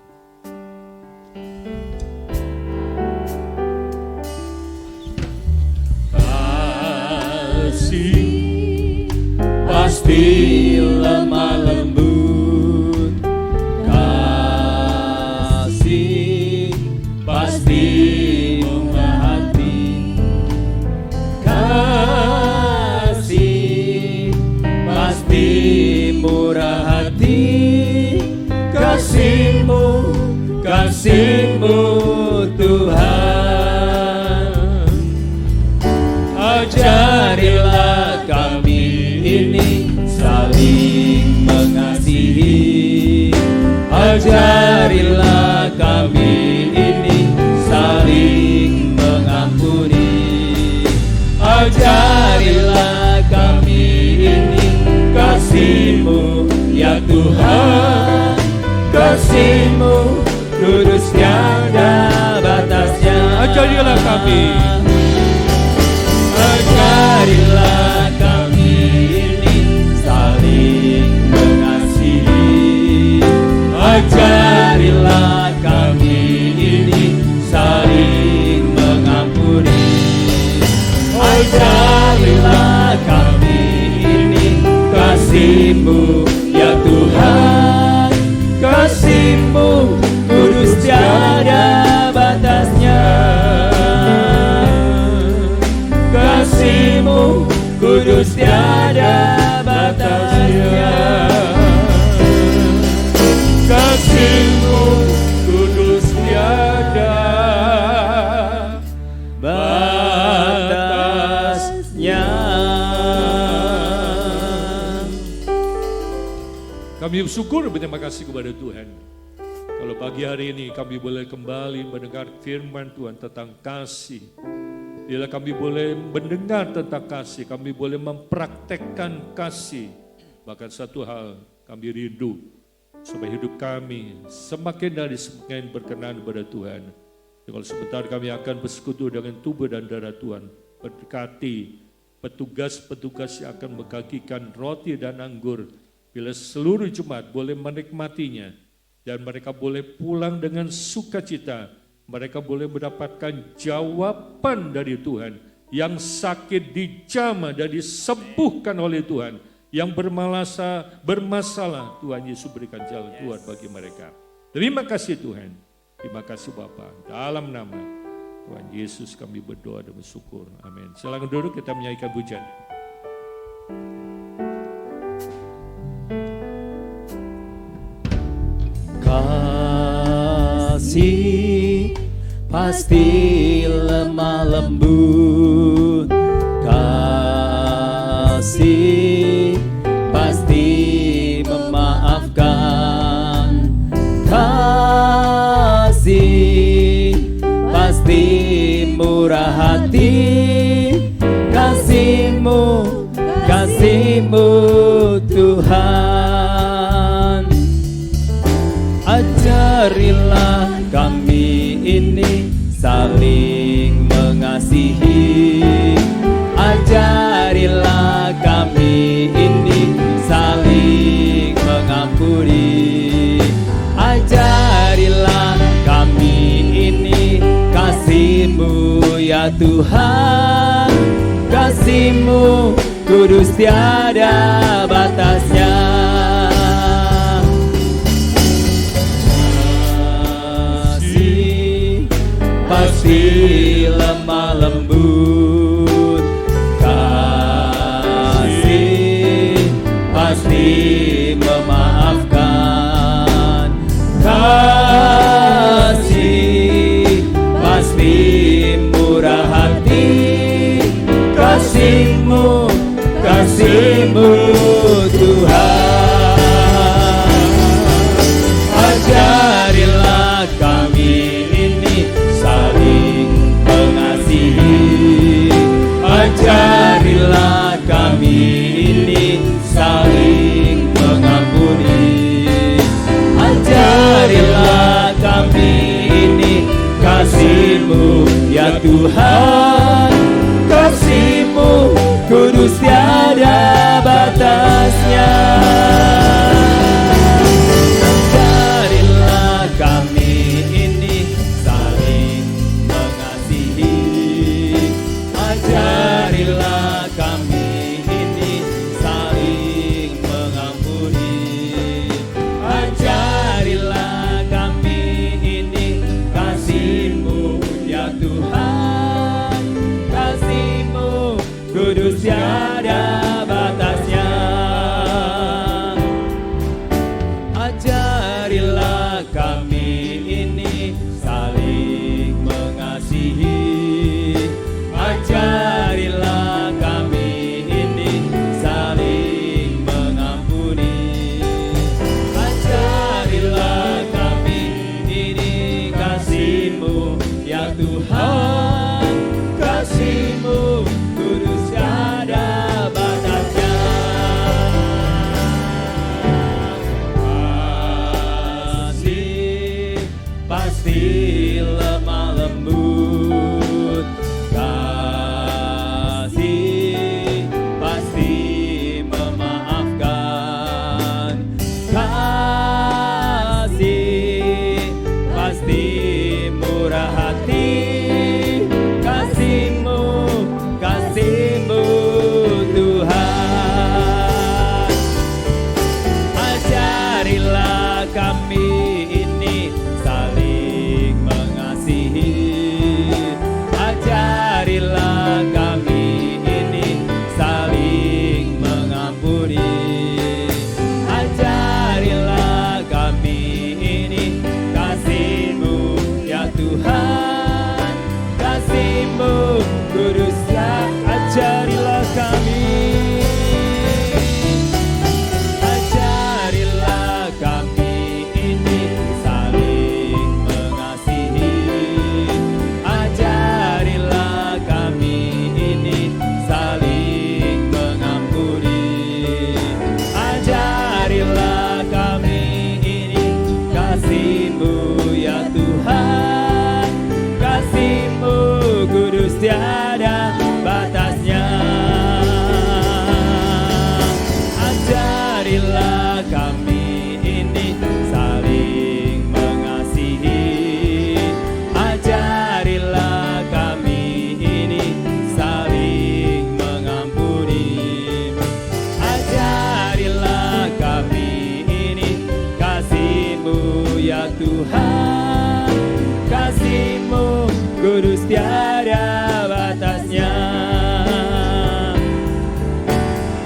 kasih pasti lemah lembut, kasih pasti murah hati, kasih pasti murah hati, kasih-Mu, kasih-Mu Tuhan. Ajarilah kami ini saling mengasihi, ajarilah kami ini saling mengampuni, ajarilah kami ini kasih-Mu ya Tuhan, kasih-Mu kudus tiada batasnya. Ajarilah kami, ajarilah kami ini saling mengasihi, ajarilah kami ini saling mengampuni, ajarilah kami ini kasih-Mu ya Tuhan, kasih-Mu kudus tiada batasnya, kasih-Mu kudus tiada batasnya, kasih-Mu kudus tiada batasnya. Kami bersyukur berterima kasih kepada Tuhan. Kalau pagi hari ini kami boleh kembali mendengar firman Tuhan tentang kasih. Bila kami boleh mendengar tentang kasih, kami boleh mempraktekkan kasih. Bahkan satu hal kami rindu, supaya hidup kami semakin dari semakin berkenan kepada Tuhan. Kalau sebentar kami akan bersekutu dengan tubuh dan darah Tuhan, berkati petugas-petugas yang akan membagikan roti dan anggur. Bila seluruh jemaat boleh menikmatinya, dan mereka boleh pulang dengan sukacita, mereka boleh mendapatkan jawaban dari Tuhan. Yang sakit dijamah dan disembuhkan oleh Tuhan. Yang bermasalah, Tuhan Yesus berikan jalan keluar bagi mereka. Terima kasih Tuhan, terima kasih Bapa. Dalam nama Tuhan Yesus kami berdoa dan bersyukur. Amin. Silakan duduk, kita menyanyikan pujian. Kasih pasti lemah lembut, kasih pasti memaafkan, kasih pasti murah hati, kasih-Mu, kasih-Mu Tuhan. Ajarilah kami ini saling mengasihi, ajarilah kami ini saling mengampuni, ajarilah kami ini kasih-Mu ya Tuhan, kasih-Mu kudus tiada batasnya. Pasti lemah lembut, kasih pasti memaafkan, kasih pasti murah hati, kasih-Mu, kasih-Mu Tuhan. Ajarilah kami saling mengasihi, ajarilah kami ini saling mengampuni, ajarilah kami ini kasih-Mu ya Tuhan, kasih-Mu kudus tiada batasnya. Ajarilah kami ajarilah kami kudus tiada batasnya. Ajarilah kami ini saling mengasihi. Ajarilah kami ini saling mengampuni. Ajarilah kami ini kasih-Mu ya Tuhan, kasih-Mu kudus tiada batasnya. Kasih pasti lemah lembut, kasih pasti memaafkan, kasih pasti murah hati. Kasih-Mu, kasih-Mu Tuhan. Ajarilah kami ini saling mengasihi. Ajarilah kami ini saling mengampuni. Ajarilah kami ini kasih-Mu ya Tuhan, kasih-Mu kudus ya. Ajarilah kami, ajarilah kami ini saling mengasihi. Ajarilah kami ini saling mengampuni. Ajarilah kami ini kasih-Mu ya Tuhan, kasih-Mu kudus tiada batasnya. Ajarilah kami ini saling mengasihi. Ajarilah kami ini saling mengampuni. Ajarilah kami ini kasih-Mu ya Tuhan, kasih-Mu kudus tiada batasnya.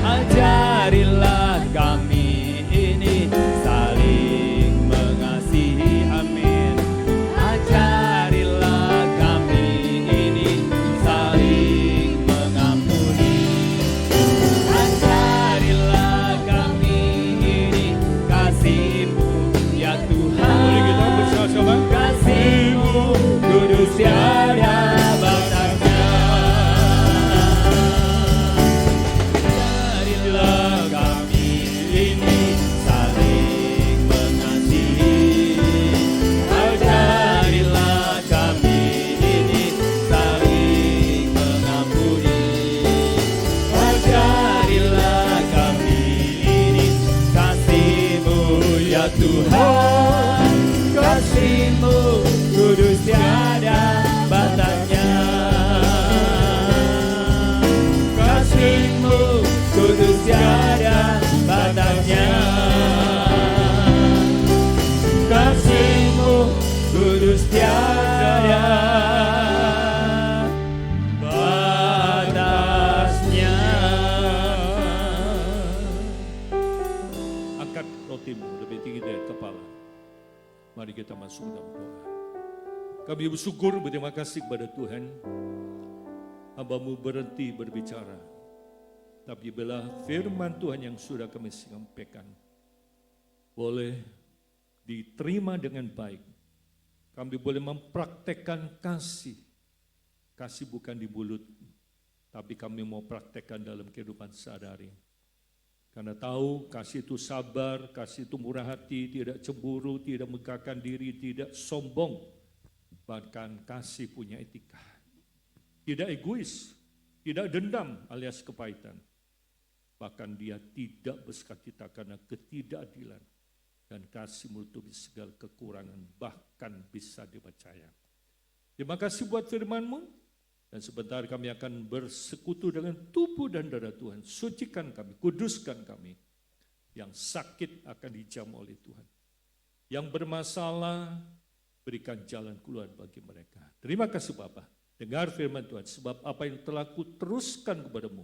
Ajarilah kami ini saling mengasihi. Amin. Ajarilah kami ini saling mengampuni. Ajarilah kami ini kasih-Mu ya Tuhan. Mari kita bersama-sama. Kasih-Mu kudus tiada batasnya. Ajarilah kami ini saling mengasihi. Ajarilah kami ini saling mengampuni. Ajarilah kami ini kasih-Mu ya Tuhan, kasih-Mu kudus tiada batasnya. Kasih-Mu kudus tiada batasnya. Kasih-Mu kudus tiada batasnya. Angkat rotimu lebih tinggi dari kepala. Mari kita masuk dalam doa. Kami bersyukur, berterima kasih kepada Tuhan. Hamba-Mu berhenti berbicara. Tapi bila firman Tuhan yang sudah kami sampaikan boleh diterima dengan baik. Kami boleh mempraktekkan kasih. Kasih bukan di mulut, tapi kami mau praktekkan dalam kehidupan sehari-hari. Karena tahu kasih itu sabar, kasih itu murah hati, tidak cemburu, tidak megahkan diri, tidak sombong. Bahkan kasih punya etika. Tidak egois, tidak dendam alias kepahitan. Bahkan dia tidak bersuka-cita karena ketidakadilan. Dan kasih menutupi segala kekurangan, bahkan bisa dipercaya. Terima kasih buat firman-Mu. Dan sebentar kami akan bersekutu dengan tubuh dan darah Tuhan. Sucikan kami, kuduskan kami. Yang sakit akan dijamah oleh Tuhan. Yang bermasalah, berikan jalan keluar bagi mereka. Terima kasih Bapa. Dengar firman Tuhan, sebab apa yang telah kuteruskan kepadamu,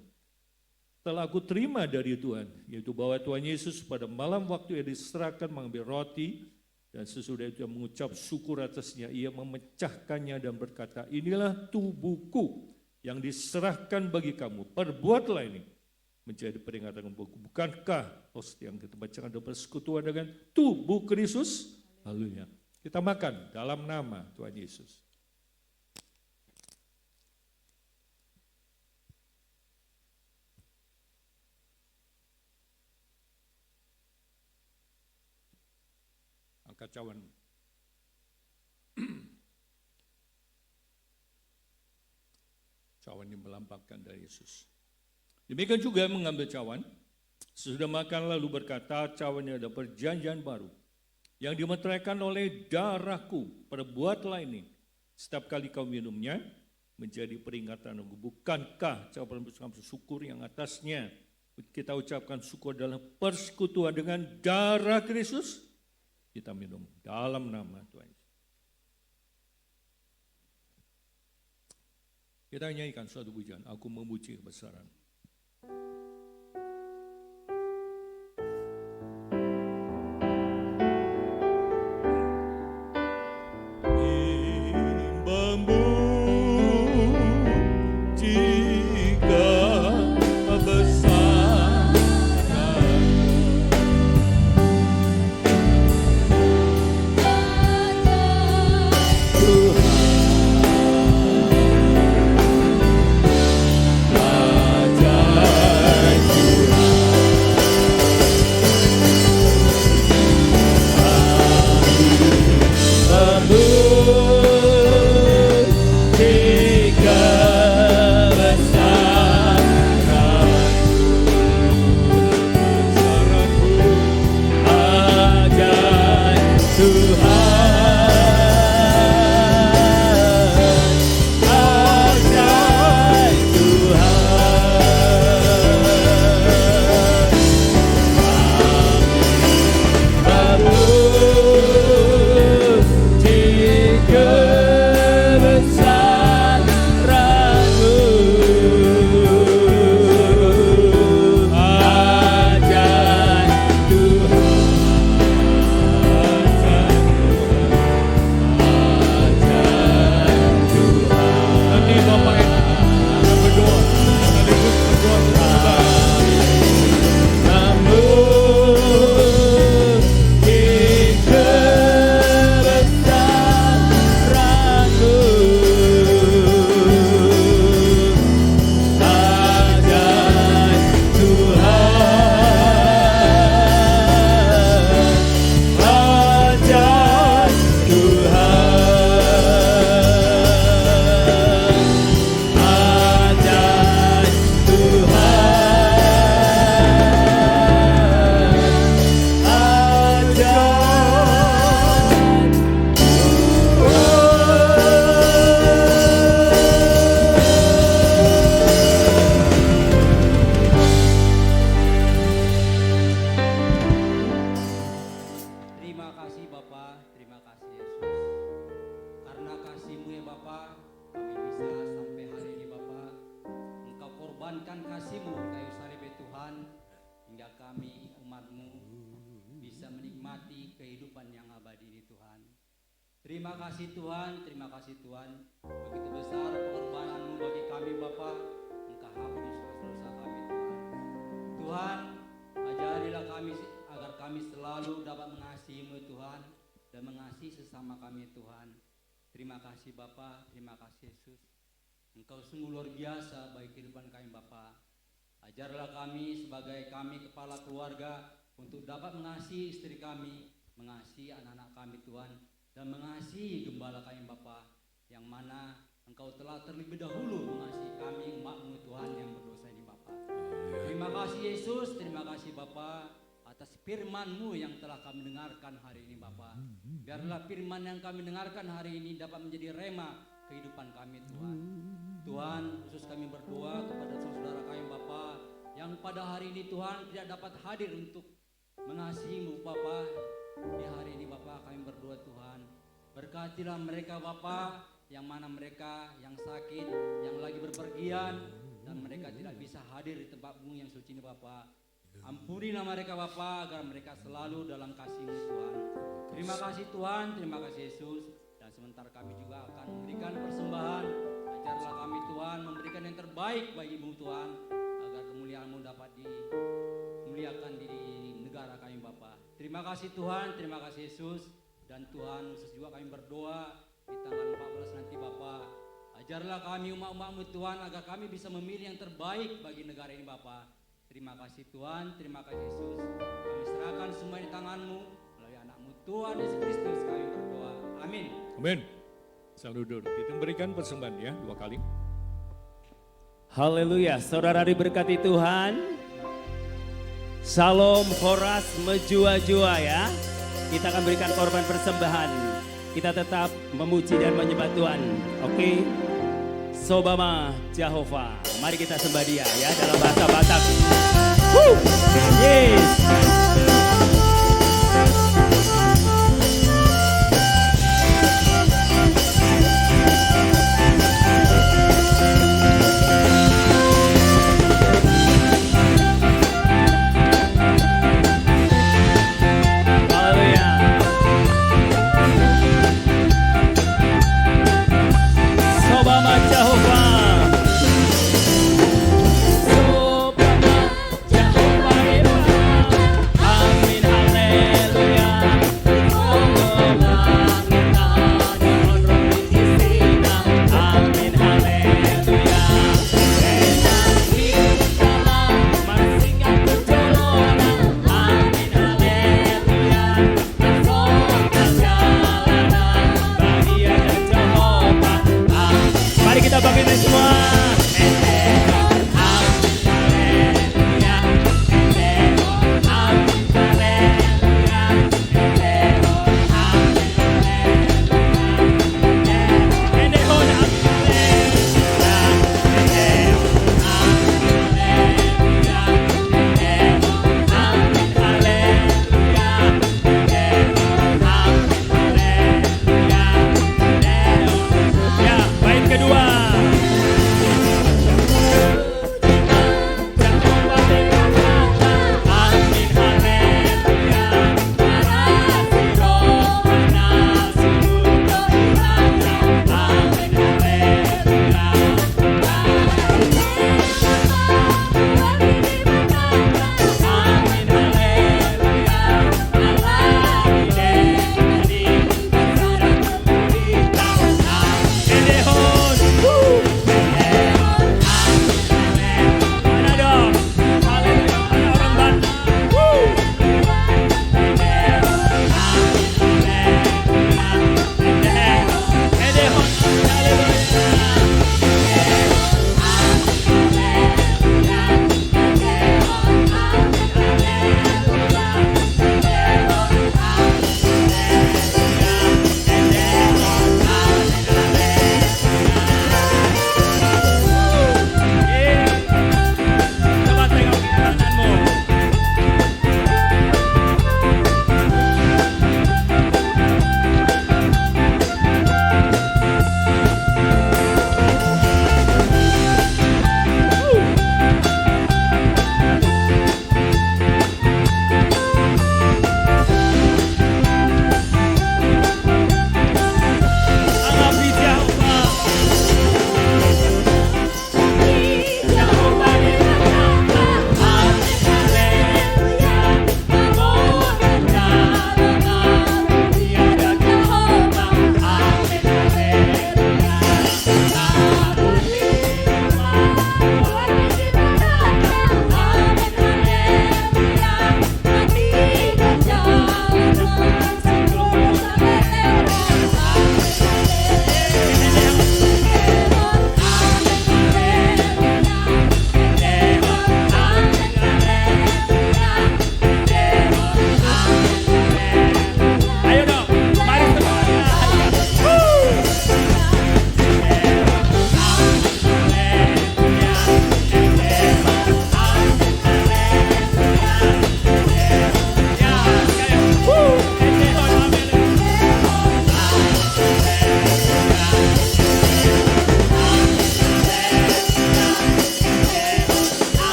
telah aku terima dari Tuhan, yaitu bahwa Tuhan Yesus pada malam waktu ia diserahkan mengambil roti, dan sesudah itu ia mengucap syukur atasnya, ia memecahkannya dan berkata, inilah tubuhku yang diserahkan bagi kamu, perbuatlah ini menjadi peringatan buku. Bukankah hostia yang kita bacakan dan persekutuan dengan tubuh Kristus? Haleluya. Kita makan dalam nama Tuhan Yesus. Angkat cawan. Cawan yang melambangkan dari Yesus. Demikian juga mengambil cawan, sesudah makan lalu berkata, cawan ini ada perjanjian baru, yang dimeteraikan oleh darahku, perbuatlah ini, setiap kali kau minumnya, menjadi peringatan aku. Bukankah cawan syukur yang atasnya, kita ucapkan syukur dalam persekutuan dengan darah Kristus, kita minum dalam nama Tuhan. Kita nyanyikan suatu pujian, aku memuji kebesaran. Terima kasih Tuhan, begitu besar pengorbanan-Mu bagi kami Bapa. Engkau hapus dosa-dosa kami Tuhan. Tuhan, ajarilah kami agar kami selalu dapat mengasihi-Mu Tuhan dan mengasihi sesama kami Tuhan. Terima kasih Bapa, terima kasih Yesus. Engkau sungguh luar biasa bagi kehidupan kami Bapa. Ajarlah kami sebagai kami kepala keluarga untuk dapat mengasihi istri kami, mengasihi anak-anak kami Tuhan, dan mengasihi gembala kami Bapa, yang mana Engkau telah terlebih dahulu mengasihi kami umat-Mu Tuhan yang berdosa ini Bapa. Terima kasih Yesus, terima kasih Bapa atas firman-Mu yang telah kami dengarkan hari ini Bapa. Biarlah firman yang kami dengarkan hari ini dapat menjadi rema kehidupan kami Tuhan. Tuhan, khusus kami berdoa kepada saudara kami Bapa yang pada hari ini Tuhan tidak dapat hadir untuk mengasihi-Mu Bapa. Di hari ini Bapa kami berdoa Tuhan, berkatilah mereka Bapa yang mana mereka yang sakit, yang lagi berpergian, dan mereka tidak bisa hadir di tempat bumi yang suci ini Bapa. Ampunilah mereka Bapa, agar mereka selalu dalam kasih-Mu Tuhan. Terima kasih Tuhan, terima kasih Yesus. Dan sementara kami juga akan memberikan persembahan, ajarlah kami Tuhan memberikan yang terbaik bagi-Mu Tuhan, agar kemuliaan-Mu dapat dimuliakan di negara kami Bapa. Terima kasih Tuhan, terima kasih Yesus. Dan Tuhan, khusus juga kami berdoa di tanggal 14 nanti Bapa. Ajarlah kami umat-umat-Mu Tuhan, agar kami bisa memilih yang terbaik bagi negara ini Bapa. Terima kasih Tuhan, terima kasih Yesus. Kami serahkan semua di tangan-Mu, melalui anak-Mu Tuhan Yesus Kristus kami berdoa. Amin. Amin. Saudara, kita memberikan persembahan ya 2 kali. Haleluya, saudara diberkati Tuhan. Shalom, Horas, Mejua-jua ya. Kita akan berikan korban persembahan. Kita tetap memuji dan menyembah Tuhan. Oke. Sobama Jehovah. Mari kita sembah Dia ya dalam bahasa Batak. Yes. Jehovah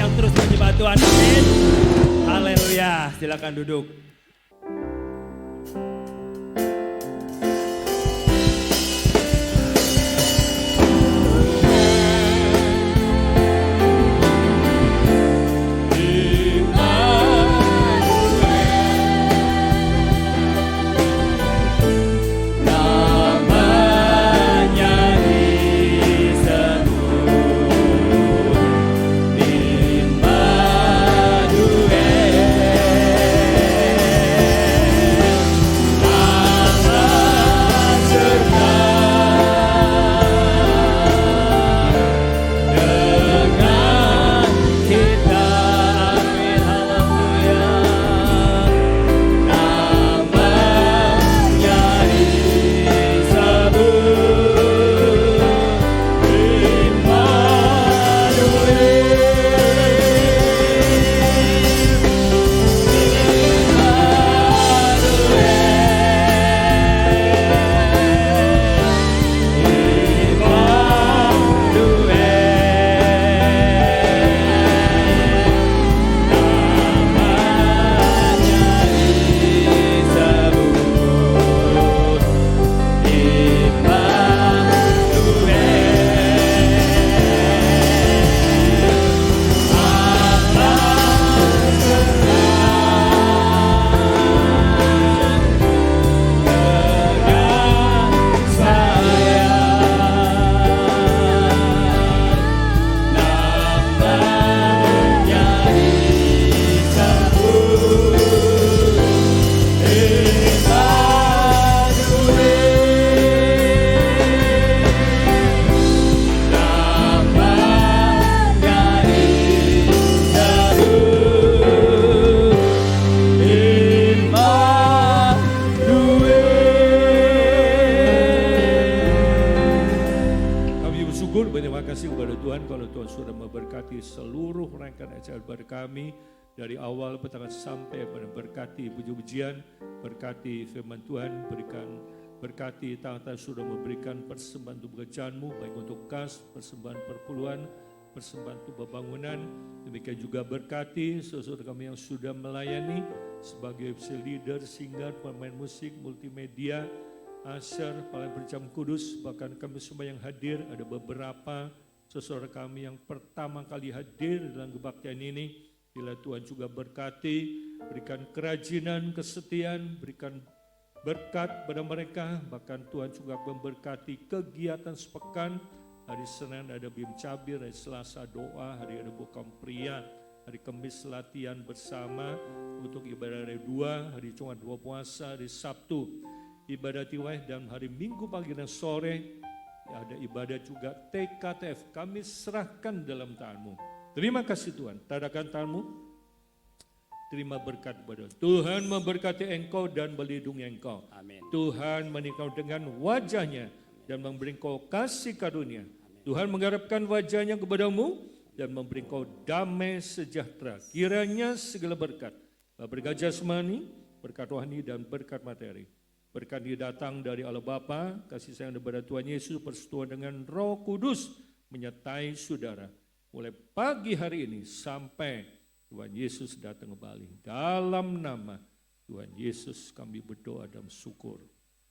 tetap terus menyembah Tuhan. Amin. Haleluya. Silakan duduk. Seluruh rangkaian acara kami dari awal petang sampai berkati puji-pujian, berkati firman Tuhan, berkati tangan sudah memberikan persembahan untuk pekerjaanmu, baik untuk kas, persembahan perpuluhan, persembahan untuk pembangunan. Demikian juga berkati saudara kami yang sudah melayani sebagai leader, singer, pemain musik, multimedia, usher, pelayan berjam kudus, bahkan kami semua yang hadir, ada beberapa saudara kami yang pertama kali hadir dalam kebaktian ini. Bila Tuhan juga berkati, berikan kerajinan, kesetiaan, berikan berkat pada mereka. Bahkan Tuhan juga memberkati kegiatan sepekan. Hari Senin ada bim cabir, hari Selasa doa, hari ada bokam pria, hari Kamis latihan bersama untuk ibadah hari 2, hari Jumat 2 puasa, hari Sabtu ibadah tiwai, dan hari Minggu pagi dan sore ada ibadah juga TKTF. Kami serahkan dalam tanganmu. Terima kasih Tuhan. Tadakan tanganmu. Terima berkat kepada Tuhan. Memberkati engkau dan melindungi engkau. Amin. Tuhan menikau dengan wajahnya dan memberi engkau kasih karunia. Amin. Tuhan mengharapkan wajahnya kepadamu dan memberi engkau damai sejahtera. Kiranya segala berkat jasmani, berkat rohani dan berkat materi, berkat datang dari Allah Bapa, kasih sayang daripada Tuhan Yesus, persekutuan dengan Roh Kudus menyertai saudara mulai pagi hari ini sampai Tuhan Yesus datang kembali. Dalam nama Tuhan Yesus kami berdoa dan syukur.